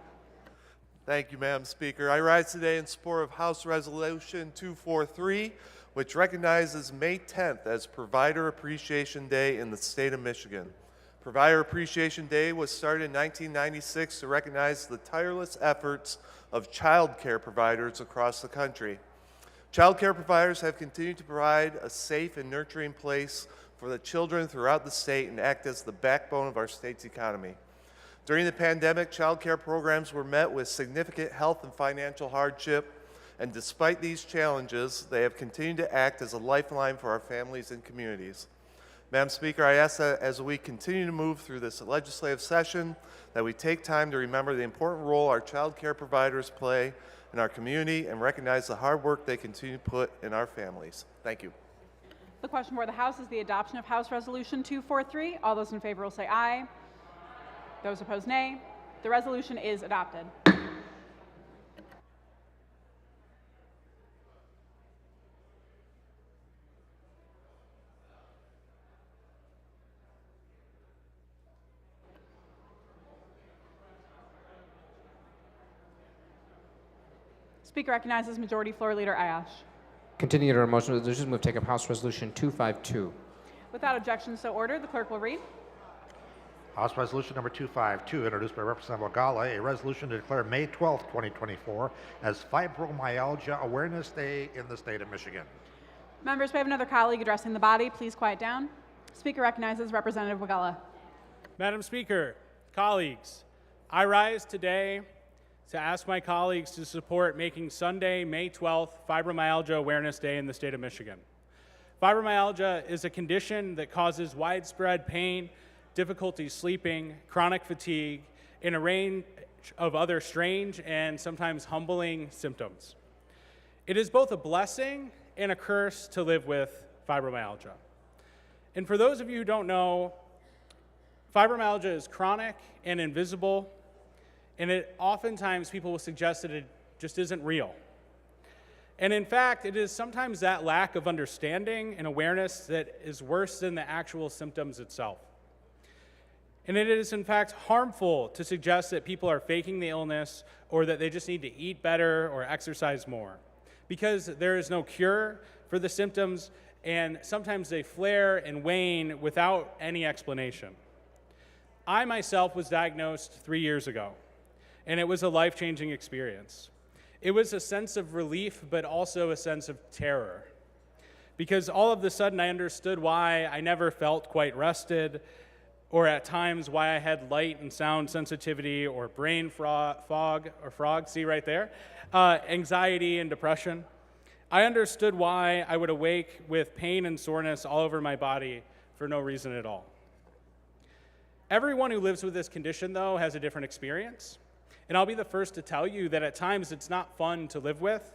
Thank you, Madam Speaker. I rise today in support of House Resolution 243, which recognizes May 10th as Provider Appreciation Day in the state of Michigan. Provider Appreciation Day was started in 1996 to recognize the tireless efforts of child care providers across the country. Child care providers have continued to provide a safe and nurturing place for the children throughout the state and act as the backbone of our state's economy. During the pandemic, child care programs were met with significant health and financial hardship, and despite these challenges, they have continued to act as a lifeline for our families and communities. Madam Speaker, I ask that as we continue to move through this legislative session, that we take time to remember the important role our child care providers play in our community and recognize the hard work they continue to put in our families. Thank you. The question before the House is the adoption of House Resolution 243. All those in favor will say aye. Those opposed, nay. The resolution is adopted. Speaker recognizes Majority Floor Leader Ayash. Continue to order motion resolutions. Move to take up House Resolution 252. Without objection, so ordered. The clerk will read. House Resolution number 252, introduced by Representative Ogalla, a resolution to declare May 12, 2024 as Fibromyalgia Awareness Day in the state of Michigan. Members, we have another colleague addressing the body. Please quiet down. Speaker recognizes Representative Ogalla. Madam Speaker, colleagues, I rise today to ask my colleagues to support making Sunday, May 12th, Fibromyalgia Awareness Day in the state of Michigan. Fibromyalgia is a condition that causes widespread pain, difficulty sleeping, chronic fatigue, and a range of other strange and sometimes humbling symptoms. It is both a blessing and a curse to live with fibromyalgia. And for those of you who don't know, fibromyalgia is chronic and invisible, and oftentimes people will suggest that it just isn't real. And in fact, it is sometimes that lack of understanding and awareness that is worse than the actual symptoms itself. And it is in fact harmful to suggest that people are faking the illness or that they just need to eat better or exercise more, because there is no cure for the symptoms, and sometimes they flare and wane without any explanation. I myself was diagnosed 3 years ago, and it was a life-changing experience. It was a sense of relief, but also a sense of terror, because all of a sudden I understood why I never felt quite rested, or at times why I had light and sound sensitivity or brain fog, see right there, anxiety and depression. I understood why I would awake with pain and soreness all over my body for no reason at all. Everyone who lives with this condition, though, has a different experience. And I'll be the first to tell you that at times it's not fun to live with.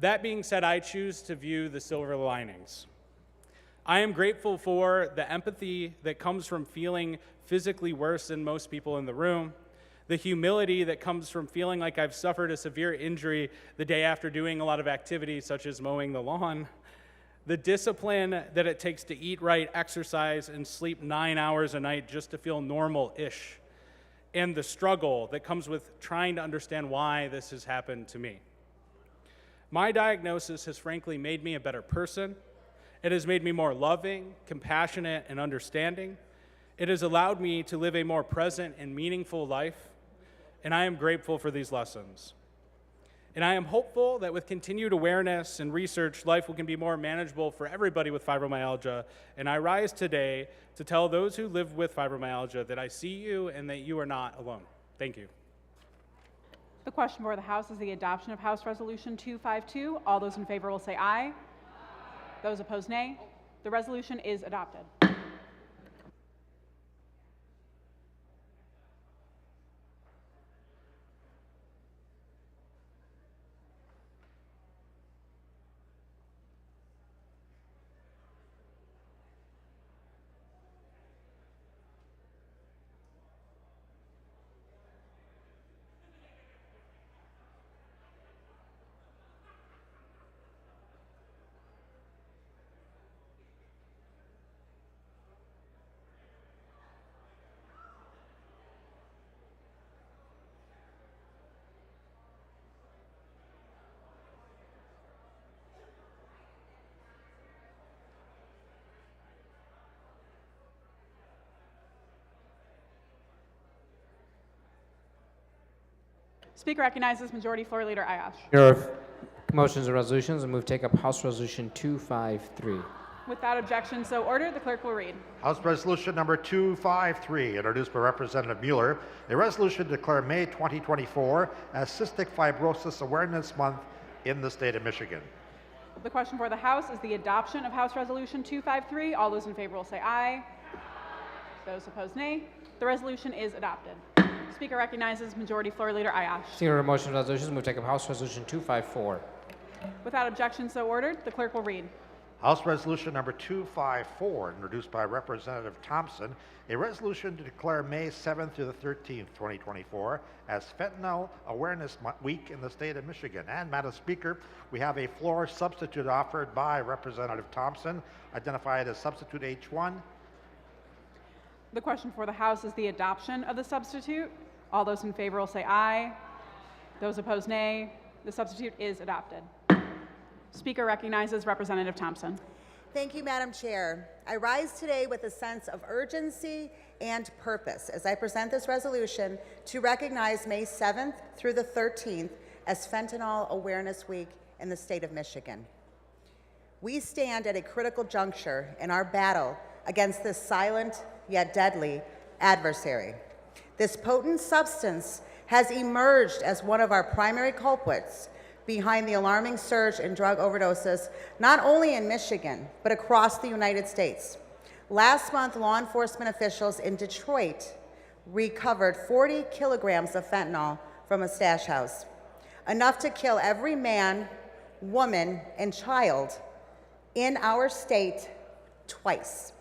That being said, I choose to view the silver linings. I am grateful for the empathy that comes from feeling physically worse than most people in the room, the humility that comes from feeling like I've suffered a severe injury the day after doing a lot of activities such as mowing the lawn, the discipline that it takes to eat right, exercise, and sleep 9 hours a night just to feel normal-ish, and the struggle that comes with trying to understand why this has happened to me. My diagnosis has frankly made me a better person. It has made me more loving, compassionate, and understanding. It has allowed me to live a more present and meaningful life, and I am grateful for these lessons. And I am hopeful that with continued awareness and research, life can be more manageable for everybody with fibromyalgia. And I rise today to tell those who live with fibromyalgia that I see you and that you are not alone. Thank you. The question before the House is the adoption of House Resolution 252. All those in favor will say aye. Those opposed, nay. The resolution is adopted. Speaker recognizes Majority Floor Leader Ayash. Here are motions and resolutions. We'll move take up House Resolution 253. Without objection, so ordered. The clerk will read. House Resolution number 253, introduced by Representative Mueller, a resolution to declare May 2024 as Cystic Fibrosis Awareness Month in the state of Michigan. The question for the House is the adoption of House Resolution 253. All those in favor will say aye. Those opposed, nay. The resolution is adopted. Speaker recognizes Majority Floor Leader Ayash. Seeing no motion and resolutions, move take up House Resolution 254. Without objection, so ordered. The clerk will read. House Resolution number 254, introduced by Representative Thompson, a resolution to declare May 7th through the 13th, 2024 as Fentanyl Awareness Week in the state of Michigan. And Madam Speaker, we have a floor substitute offered by Representative Thompson, identified as substitute H1. The question for the House is the adoption of the substitute. All those in favor will say aye. Those opposed, nay. The substitute is adopted. Speaker recognizes Representative Thompson. Thank you, Madam Chair. I rise today with a sense of urgency and purpose as I present this resolution to recognize May 7th through the 13th as Fentanyl Awareness Week in the state of Michigan. We stand at a critical juncture in our battle against this silent yet deadly adversary. This potent substance has emerged as one of our primary culprits behind the alarming surge in drug overdoses, not only in Michigan, but across the United States. Last month, law enforcement officials in Detroit recovered 40 kilograms of fentanyl from a stash house, enough to kill every man, woman, and child in our state twice.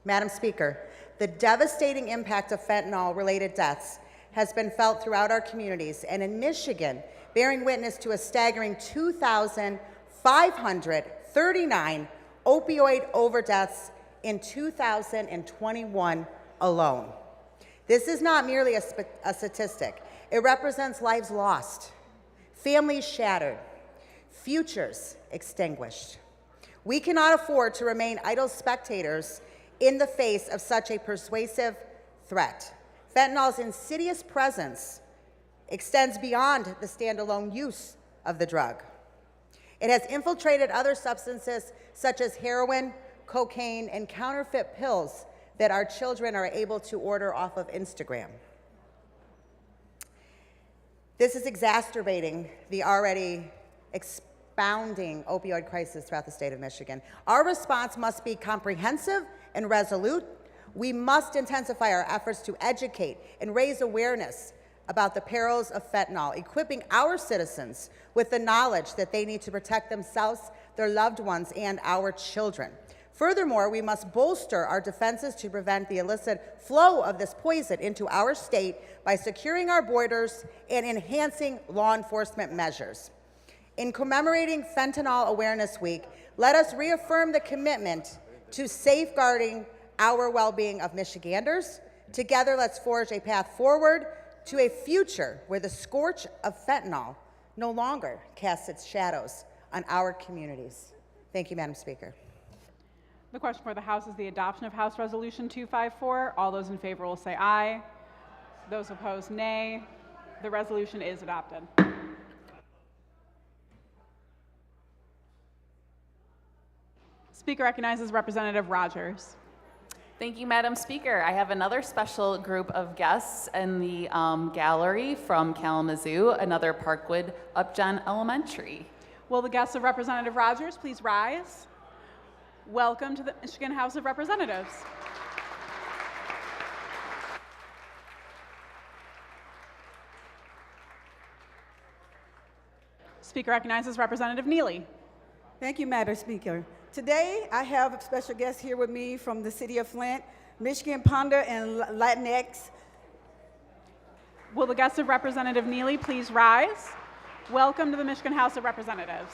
Madam Speaker, the devastating impact of fentanyl-related deaths has been felt throughout our communities, and in Michigan, bearing witness to a staggering 2,539 opioid overdoses in 2021 alone. This is not merely a statistic. It represents lives lost, families shattered, futures extinguished. We cannot afford to remain idle spectators in the face of such a pervasive threat. Fentanyl's insidious presence extends beyond the standalone use of the drug. It has infiltrated other substances such as heroin, cocaine, and counterfeit pills that our children are able to order off of Instagram. This is exacerbating the already expounding opioid crisis throughout the state of Michigan. Our response must be comprehensive and resolute. We must intensify our efforts to educate and raise awareness about the perils of fentanyl, equipping our citizens with the knowledge that they need to protect themselves, their loved ones, and our children. Furthermore, we must bolster our defenses to prevent the illicit flow of this poison into our state by securing our borders and enhancing law enforcement measures. In commemorating Fentanyl Awareness Week, let us reaffirm the commitment to safeguarding our well-being of Michiganders. Together, let's forge a path forward to a future where the scourge of fentanyl no longer casts its shadows on our communities. Thank you, Madam Speaker. The question for the House is the adoption of House Resolution 254. All those in favor will say aye. Those opposed, nay. The resolution is adopted. Speaker recognizes Representative Rogers. Thank you, Madam Speaker. I have another special group of guests in the gallery from Kalamazoo, another Parkwood Upjohn Elementary. Will the guests of Representative Rogers please rise? Welcome to the Michigan House of Representatives. Speaker recognizes Representative Neely. Thank you, Madam Speaker. Today, I have a special guest here with me from the city of Flint, Michigan Ponder and Latinx. Will the guests of Representative Neely please rise? Welcome to the Michigan House of Representatives.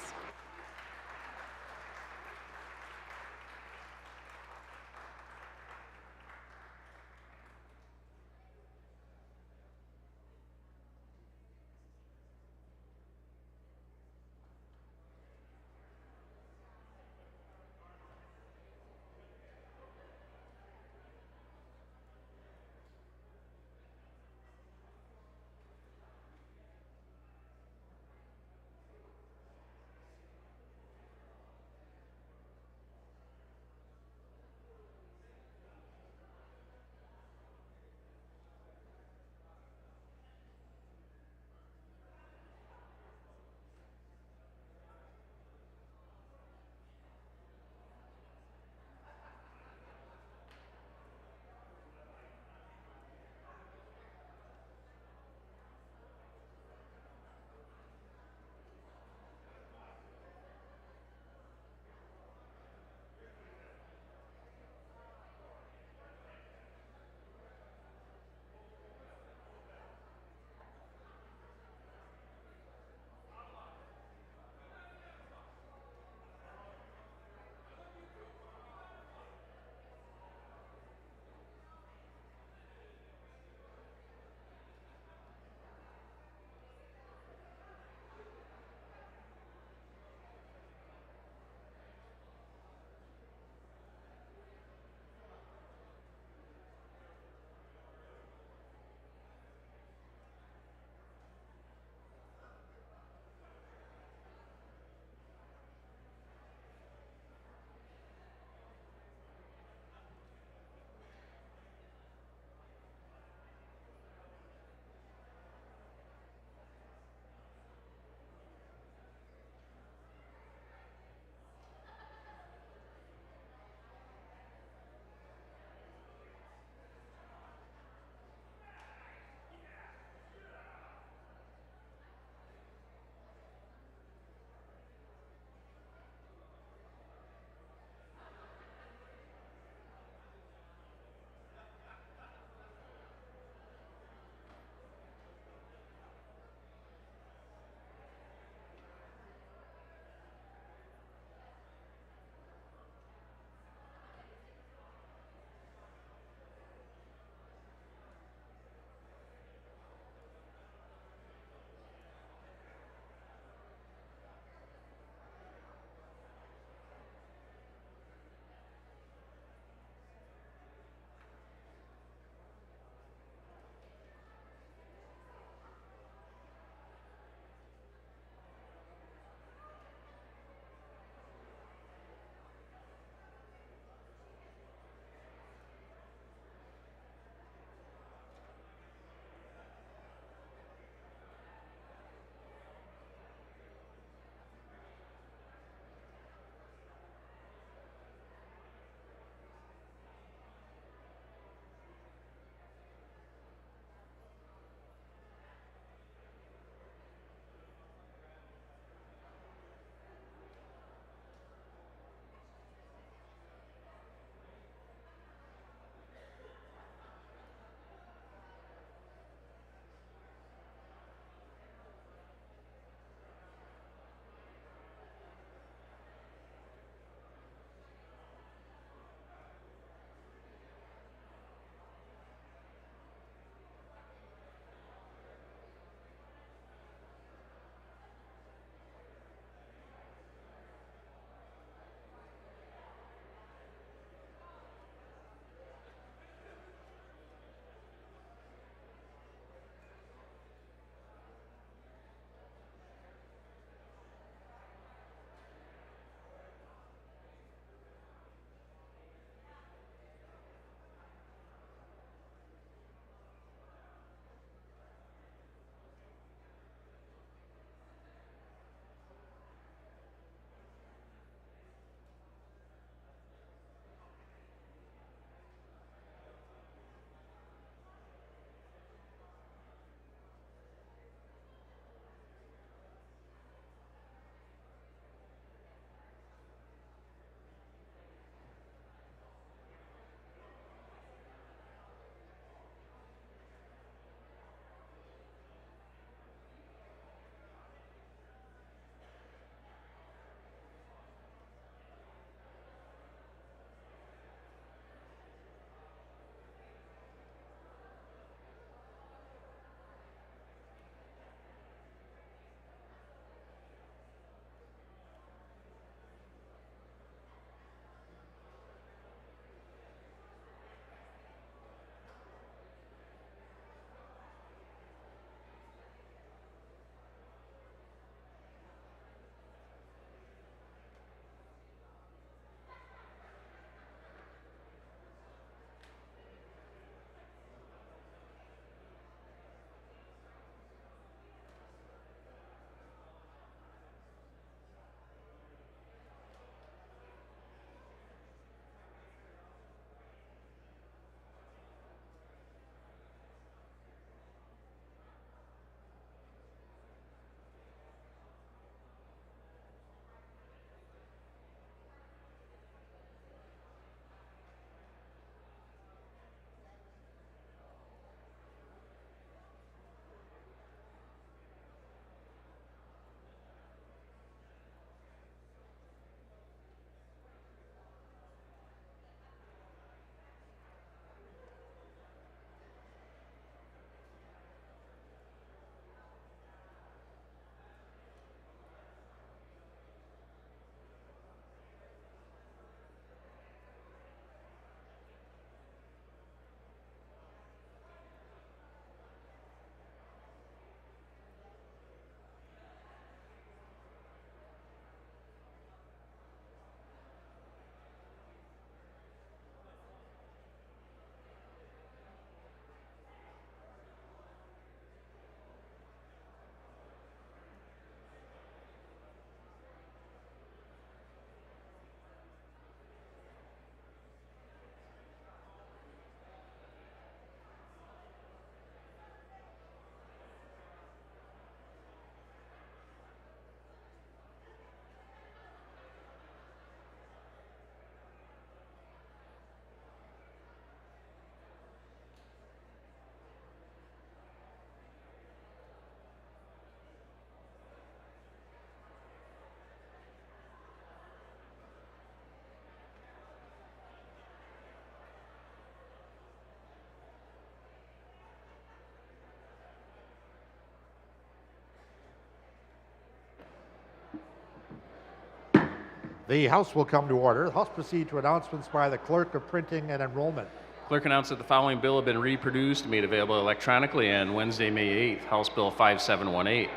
The House will come to order. The House proceed to announcements by the Clerk of Printing and Enrollment. Clerk announced that the following bill had been reproduced and made available electronically on Wednesday, May 8th, House Bill 5718.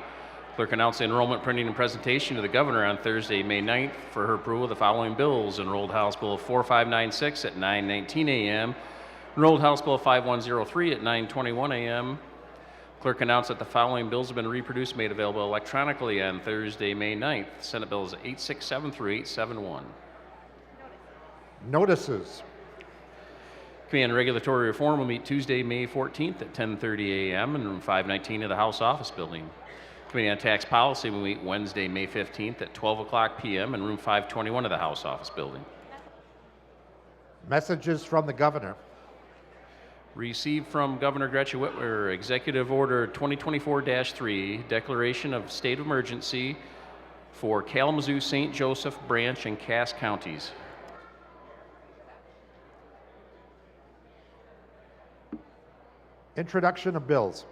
Clerk announced the enrollment printing and presentation to the governor on Thursday, May 9th for her approval of the following bills. Enrolled House Bill 4596 at 9:19 a.m. Enrolled House Bill 5103 at 9:21 a.m. Clerk announced that the following bills have been reproduced and made available electronically on Thursday, May 9th. Senate Bills 867 through 871. Notices. Committee on Regulatory Reform will meet Tuesday, May 14th at 10:30 a.m. in room 519 of the House Office Building. Committee on Tax Policy will meet Wednesday, May 15th at 12 o'clock p.m. in room 521 of the House Office Building. Messages from the Governor. Received from Governor Gretchen Whitmer, Executive Order 2024-3, Declaration of State of Emergency for Kalamazoo, St. Joseph, Branch, and Cass counties. Introduction of bills.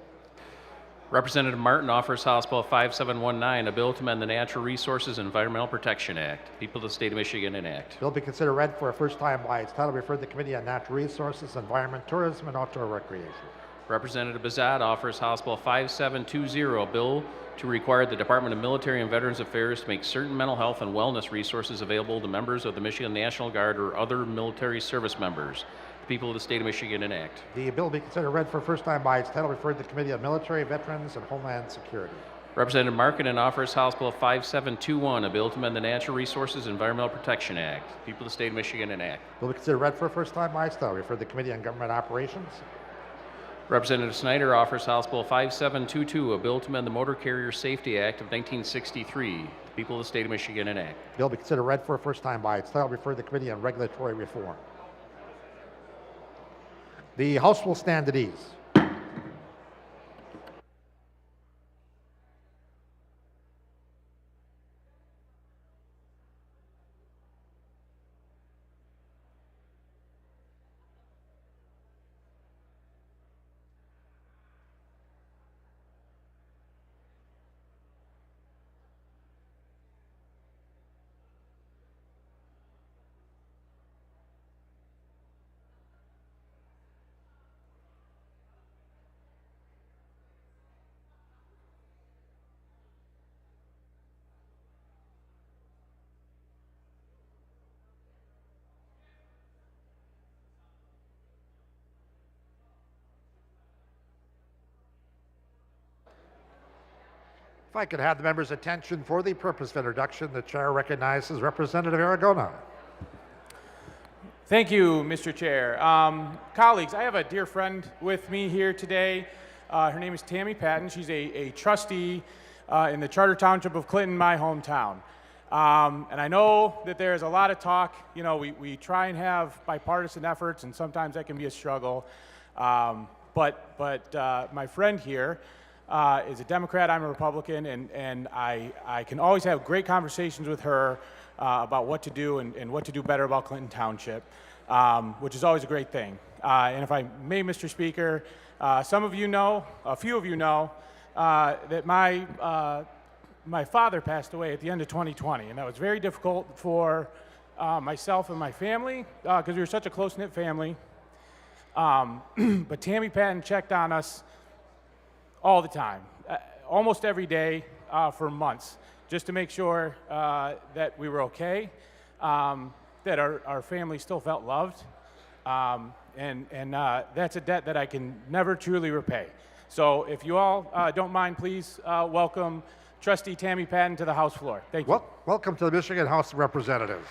Representative Martin offers House Bill 5719, a bill to amend the Natural Resources and Environmental Protection Act. People of the State of Michigan enact. Bill be considered read for a first time by its title, referred to the Committee on Natural Resources, Environment, Tourism, and Outdoor Recreation. Representative Bazat offers House Bill 5720, a bill to require the Department of Military and Veterans Affairs to make certain mental health and wellness resources available to members of the Michigan National Guard or other military service members. People of the State of Michigan enact. The bill be considered read for a first time by its title, referred to the Committee on Military, Veterans, and Homeland Security. Representative Markkinen offers House Bill 5721, a bill to amend the Natural Resources and Environmental Protection Act. People of the State of Michigan enact. Bill be considered read for a first time by its title, referred to the Committee on Government Operations. Representative Snyder offers House Bill 5722, a bill to amend the Motor Carrier Safety Act of 1963. The people of the State of Michigan enact. Bill be considered read for a first time by its title, referred to the Committee on Regulatory Reform. The House will stand at ease. If I could have the members' attention for the purpose of introduction, the chair recognizes Representative Aragona. Thank you, Mr. Chair. Colleagues, I have a dear friend with me here today. Her name is Tammy Patton. She's a trustee in the Charter Township of Clinton, my hometown. And I know that there's a lot of talk. You know, we try and have bipartisan efforts, and sometimes that can be a struggle. But my friend here is a Democrat, I'm a Republican, and I can always have great conversations with her about what to do and what to do better about Clinton Township, which is always a great thing. And if I may, Mr. Speaker, some of you know, a few of you know, that my father passed away at the end of 2020, and that was very difficult for myself and my family because we were such a close-knit family. But Tammy Patton checked on us all the time, almost every day for months, just to make sure that we were okay, that our family still felt loved, and that's a debt that I can never truly repay. So if you all don't mind, please welcome Trustee Tammy Patton to the House floor. Thank you. Welcome to the Michigan House of Representatives.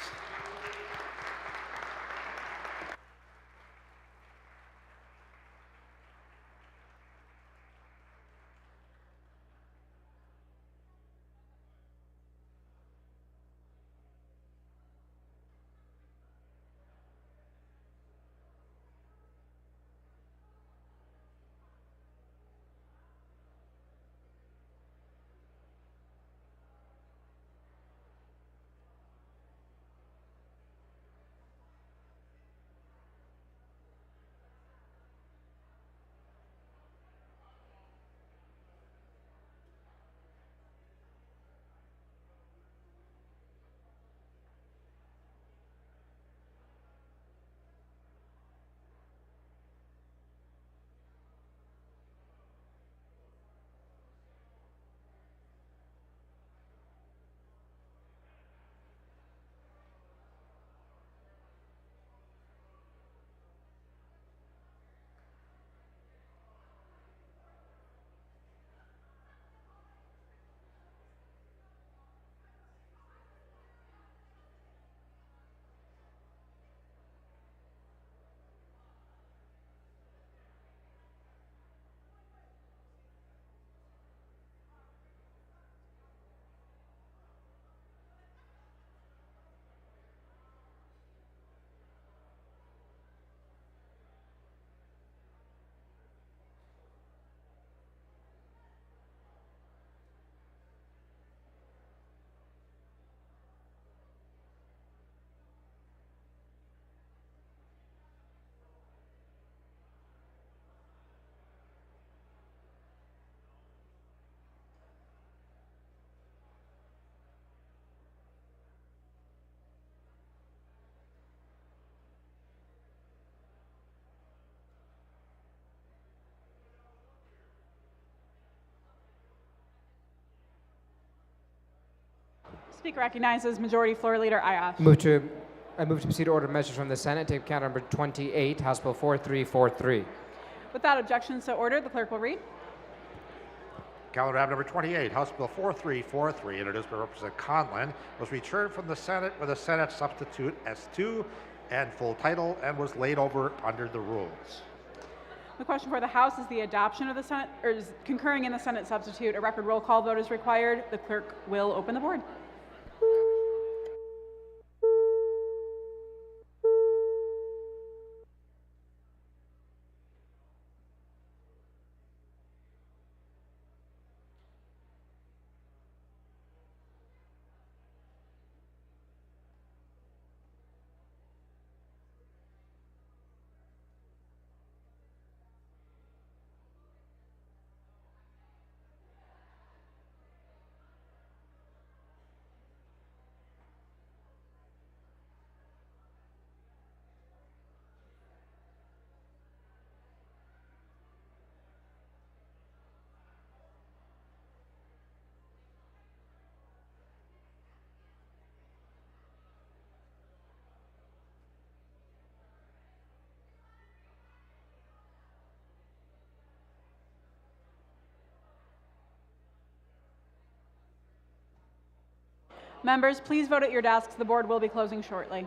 Speaker recognizes Majority Floor Leader Ayash. I move to proceed to order measures from the Senate. Take count number 28, House Bill 4343. Without objection, so ordered. The clerk will read. Calendar item number 28, House Bill 4343, introduced by Representative Conlon, was returned from the Senate with a Senate substitute S2 and full title and was laid over under the rules. The question for the House is the adoption of the Senate, or is concurring in the Senate substitute. A record roll call vote is required. The clerk will open the board. Members, please vote at your desks. The board will be closing shortly.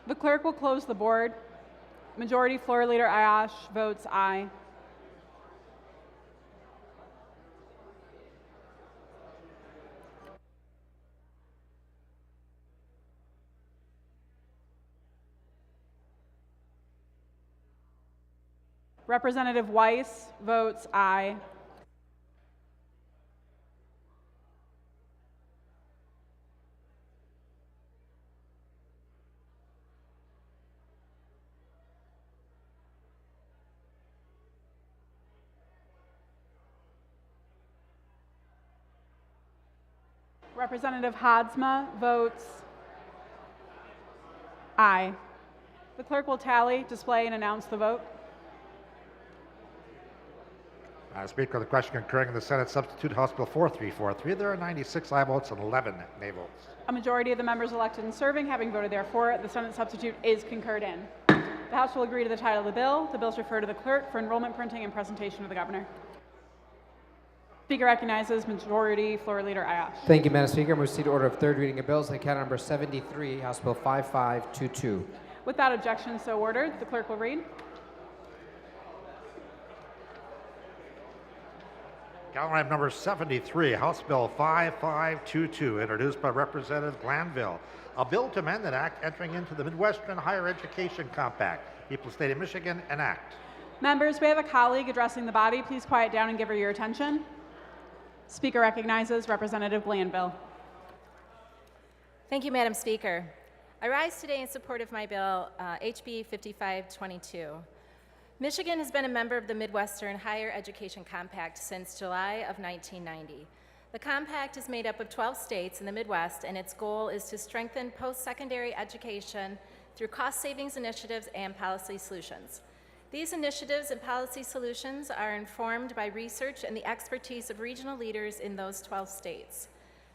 The clerk will close the board. Majority Floor Leader Ayash votes aye. Representative Weiss votes aye. Representative Hadsma votes aye. The clerk will tally, display, and announce the vote. Madam Speaker, the question concurring in the Senate Substitute House Bill 4343, there are 96 aye votes and 11 nay votes. A majority of the members elected and serving having voted therefore, the Senate substitute is concurred in. The House will agree to the title of the bill. The bills refer to the clerk for enrollment printing and presentation to the governor. Speaker recognizes Majority Floor Leader Ayash. Thank you, Madam Speaker. Move to the order of third reading of bills, account number 73, House Bill 5522. Without objection, so ordered. The clerk will read. Calendar item number 73, House Bill 5522, introduced by Representative Glanville. A bill to amend an act entering into the Midwestern Higher Education Compact. People, State of Michigan, enact. Members, we have a colleague addressing the body. Please quiet down and give her your attention. Speaker recognizes Representative Glanville. Thank you, Madam Speaker. I rise today in support of my bill, HB 5522. Michigan has been a member of the Midwestern Higher Education Compact since July of 1990. The compact is made up of 12 states in the Midwest, and its goal is to strengthen post-secondary education through cost savings initiatives and policy solutions. These initiatives and policy solutions are informed by research and the expertise of regional leaders in those 12 states.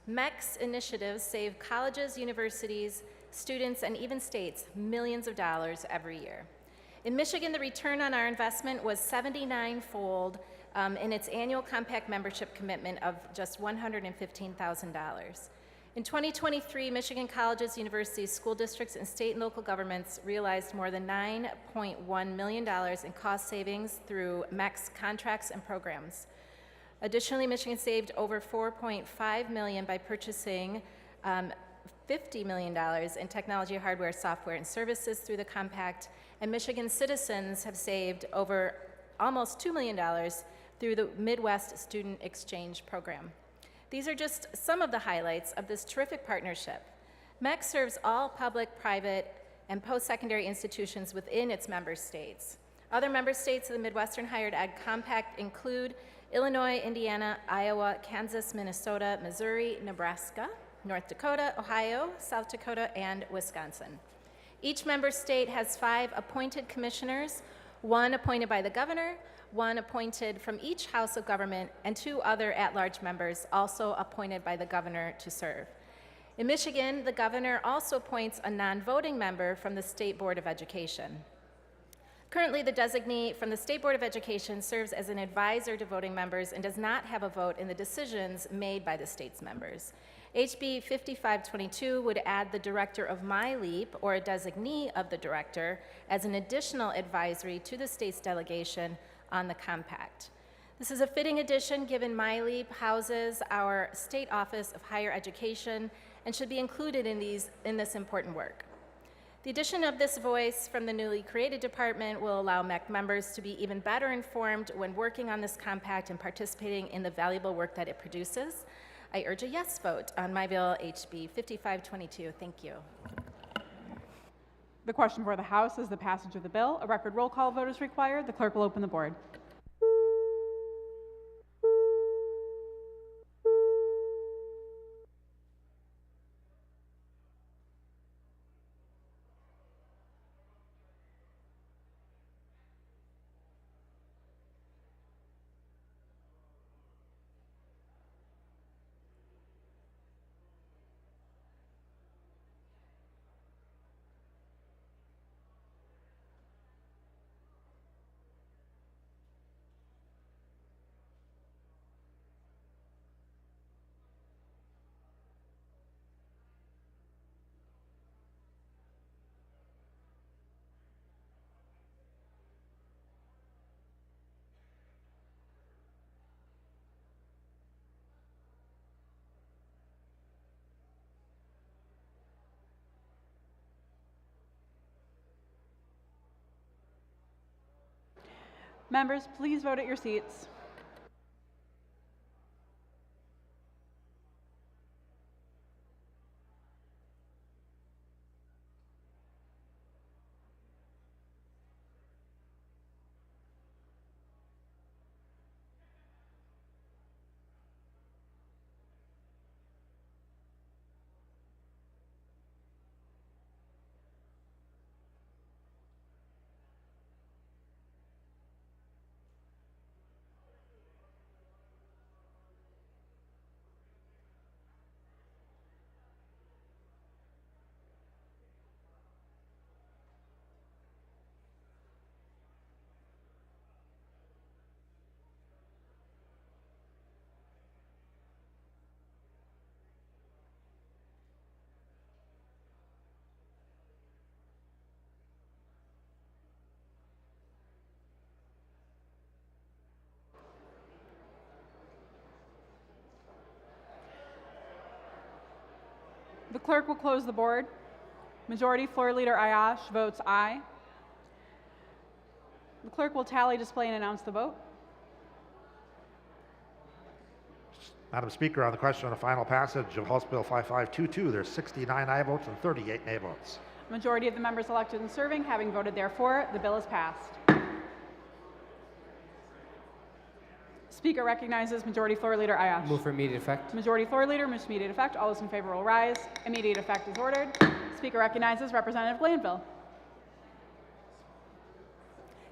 MEC's initiatives save colleges, universities, students, and even states millions of dollars every year. In Michigan, the return on our investment was 79-fold in its annual compact membership commitment of just $115,000. In 2023, Michigan colleges, universities, school districts, and state and local governments realized more than $9.1 million in cost savings through MEC's contracts and programs. Additionally, Michigan saved over $4.5 million by purchasing $50 million in technology, hardware, software, and services through the compact, and Michigan citizens have saved over almost $2 million through the Midwest Student Exchange Program. These are just some of the highlights of this terrific partnership. MEC serves all public, private, and post-secondary institutions within its member states. Other member states of the Midwestern Higher Ed Compact include Illinois, Indiana, Iowa, Kansas, Minnesota, Missouri, Nebraska, North Dakota, Ohio, South Dakota, and Wisconsin. Each member state has 5 appointed commissioners, 1 appointed by the governor, 1 appointed from each house of government, and 2 other at-large members also appointed by the governor to serve. In Michigan, the governor also appoints a non-voting member from the State Board of Education. Currently, the designee from the State Board of Education serves as an advisor to voting members and does not have a vote in the decisions made by the state's members. HB 5522 would add the director of MyLeap, or a designee of the director, as an additional advisory to the state's delegation on the compact. This is a fitting addition given MyLeap houses our State Office of Higher Education and should be included in this important work. The addition of this voice from the newly created department will allow MEC members to be even better informed when working on this compact and participating in the valuable work that it produces. I urge a yes vote on my bill, HB 5522. Thank you. The question for the House is the passage of the bill. A record roll call vote is required. The clerk will open the board. Members, please vote at your seats. The clerk will close the board. Majority Floor Leader Ayash votes aye. The clerk will tally, display, and announce the vote. Madam Speaker, on the question of the final passage of House Bill 5522, there's 69 aye votes and 38 nay votes. Majority of the members elected and serving having voted therefore, the bill is passed. Speaker recognizes Majority Floor Leader Ayash. Move for immediate effect. Majority Floor Leader moves to immediate effect. All those in favor will rise. Immediate effect is ordered. Speaker recognizes Representative Glanville.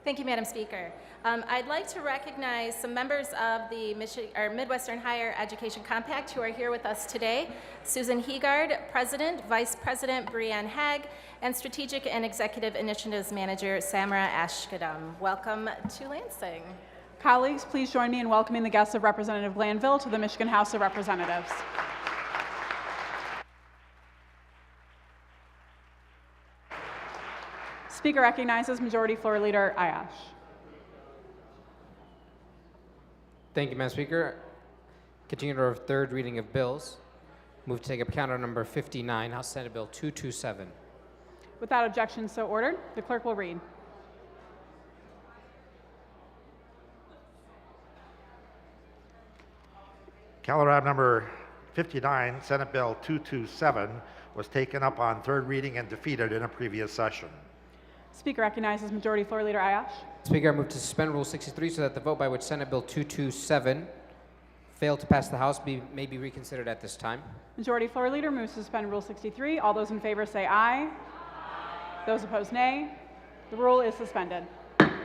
Thank you, Madam Speaker. I'd like to recognize some members of the Midwestern Higher Education Compact who are here with us today. Susan Heegard, President, Vice President Brianne Hegg, and Strategic and Executive Initiatives Manager Samara Ashkadam. Welcome to Lansing. Colleagues, please join me in welcoming the guests of Representative Glanville to the Michigan House of Representatives. Speaker recognizes Majority Floor Leader Ayash. Thank you, Madam Speaker. Continuing to our third reading of bills. Move to take up counter number 59, House Senate Bill 227. Without objection, so ordered. The clerk will read. Calendar item number 59, Senate Bill 227, was taken up on third reading and defeated in a previous session. Speaker recognizes Majority Floor Leader Ayash. Speaker, I move to suspend Rule 63 so that the vote by which Senate Bill 227 failed to pass the House may be reconsidered at this time. Majority Floor Leader moves to suspend Rule 63. All those in favor say aye. Those opposed, nay. The rule is suspended.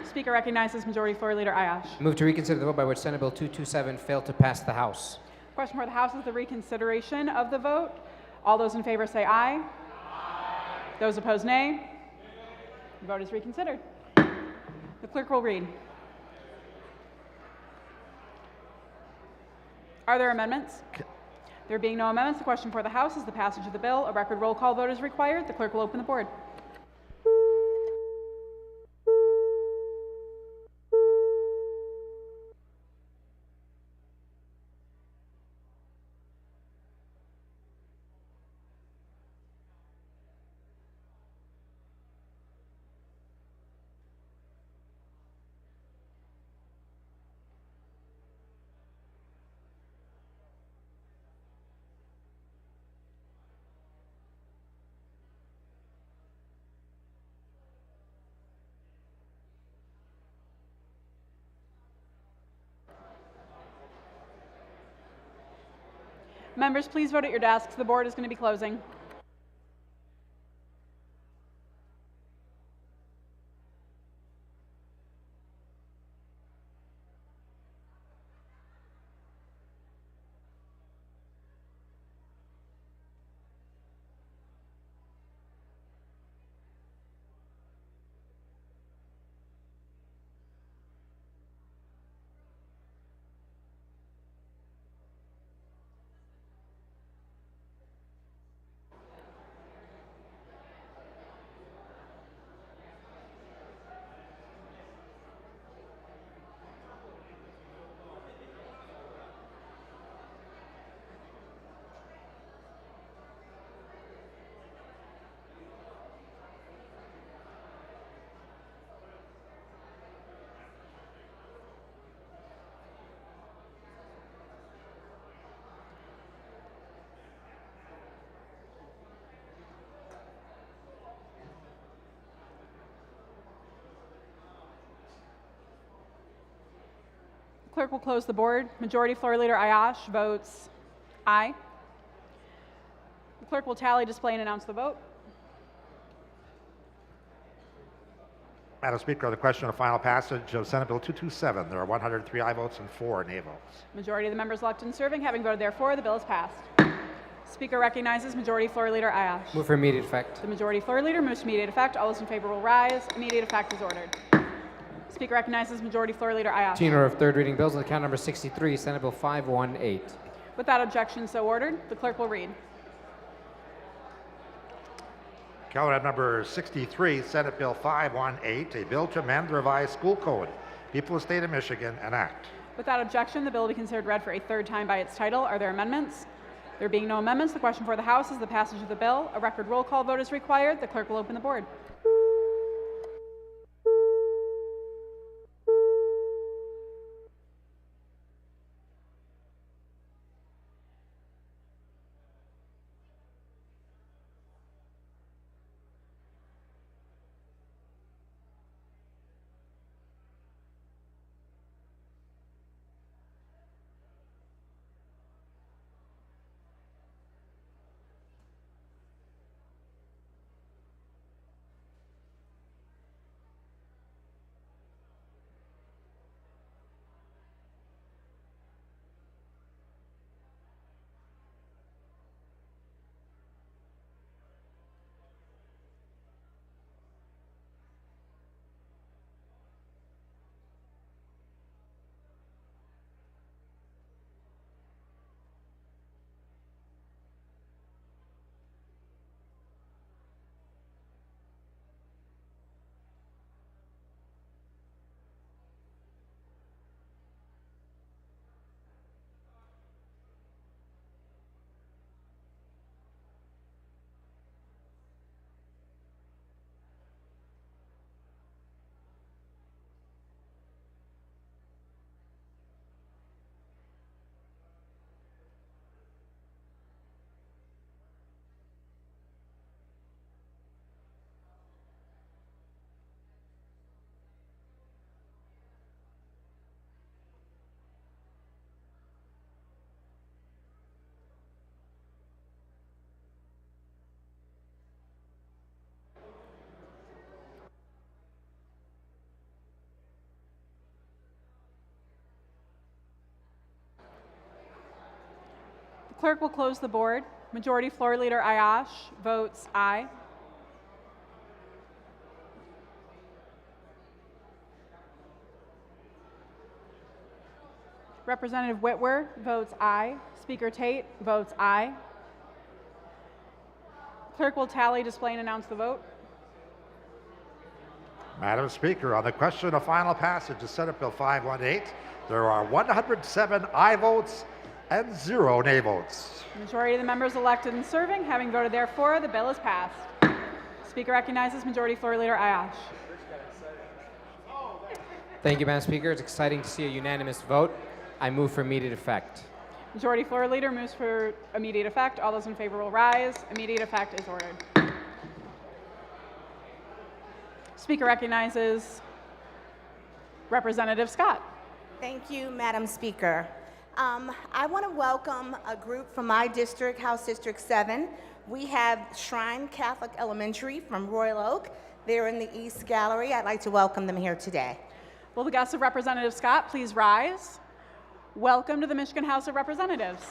Speaker recognizes Majority Floor Leader Ayash. Move to reconsider the vote by which Senate Bill 227 failed to pass the House. Question for the House is the reconsideration of the vote. All those in favor say aye. Those opposed, nay. The vote is reconsidered. The clerk will read. Are there amendments? There being no amendments, the question for the House is the passage of the bill. A record roll call vote is required. The clerk will open the board. Members, please vote at your desks. The board is going to be closing. Clerk will close the board. Majority Floor Leader Ayash votes aye. The clerk will tally, display, and announce the vote. Madam Speaker, on the question of final passage of Senate Bill 227, there are 103 aye votes and 4 nay votes. Majority of the members elected and serving having voted therefore, the bill is passed. Speaker recognizes Majority Floor Leader Ayash. Move for immediate effect. The Majority Floor Leader moves to immediate effect. All those in favor will rise. Immediate effect is ordered. Speaker recognizes Majority Floor Leader Ayash. Continuing our third reading bills on count number 63, Senate Bill 518. Without objection, so ordered. The clerk will read. Calendar item number 63, Senate Bill 518, a bill to amend the revised school code. People of the State of Michigan, enact. Without objection, the bill will be considered read for a third time by its title. Are there amendments? There being no amendments, the question for the House is the passage of the bill. A record roll call vote is required. The clerk will open the board. The clerk will close the board. Majority Floor Leader Ayash votes aye. Representative Whitwer votes aye. Speaker Tate votes aye. Clerk will tally, display, and announce the vote. Madam Speaker, on the question of final passage of Senate Bill 518, there are 107 aye votes and 0 nay votes. The majority of the members elected and serving having voted therefore, the bill is passed. Speaker recognizes Majority Floor Leader Ayash. Thank you, Madam Speaker. It's exciting to see a unanimous vote. I move for immediate effect. Majority Floor Leader moves for immediate effect. All those in favor will rise. Immediate effect is ordered. Speaker recognizes Representative Scott. Thank you, Madam Speaker. I want to welcome a group from my district, House District 7. We have Shrine Catholic Elementary from Royal Oak. They're in the East Gallery. I'd like to welcome them here today. Will the guests of Representative Scott please rise? Welcome to the Michigan House of Representatives.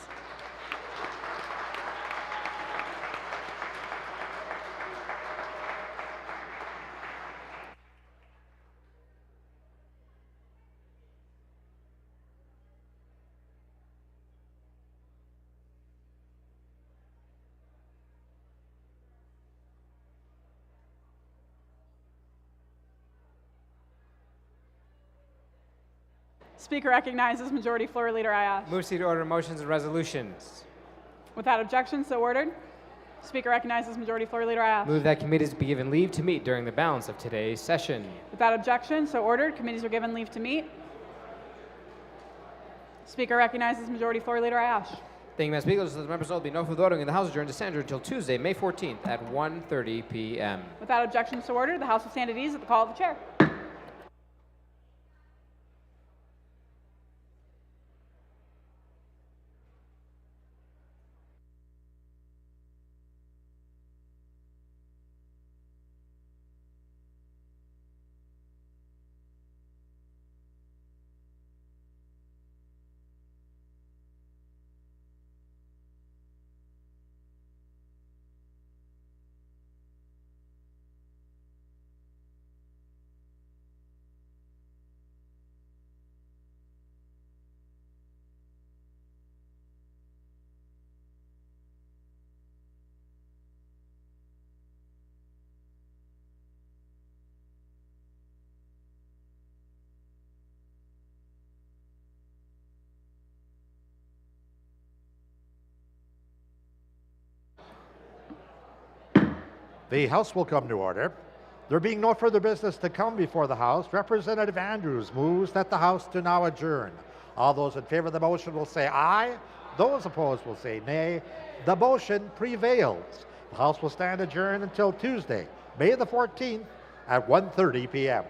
Speaker recognizes Majority Floor Leader Ayash. Move to order motions and resolutions. Without objection, so ordered. Speaker recognizes Majority Floor Leader Ayash. Move that committees be given leave to meet during the balance of today's session. Without objection, so ordered. Committees are given leave to meet. Speaker recognizes Majority Floor Leader Ayash. Thank you, Madam Speaker. The members will be no further voting in the House adjourned to stand until Tuesday, May 14th at 1:30 p.m. Without objection, so ordered. The House will stand at ease at the call of the chair. The House will come to order. There being no further business to come before the House, Representative Andrews moves that the House do now adjourn. All those in favor of the motion will say aye. Those opposed will say nay. The motion prevails. The House will stand adjourned until Tuesday, May the 14th at 1:30 p.m.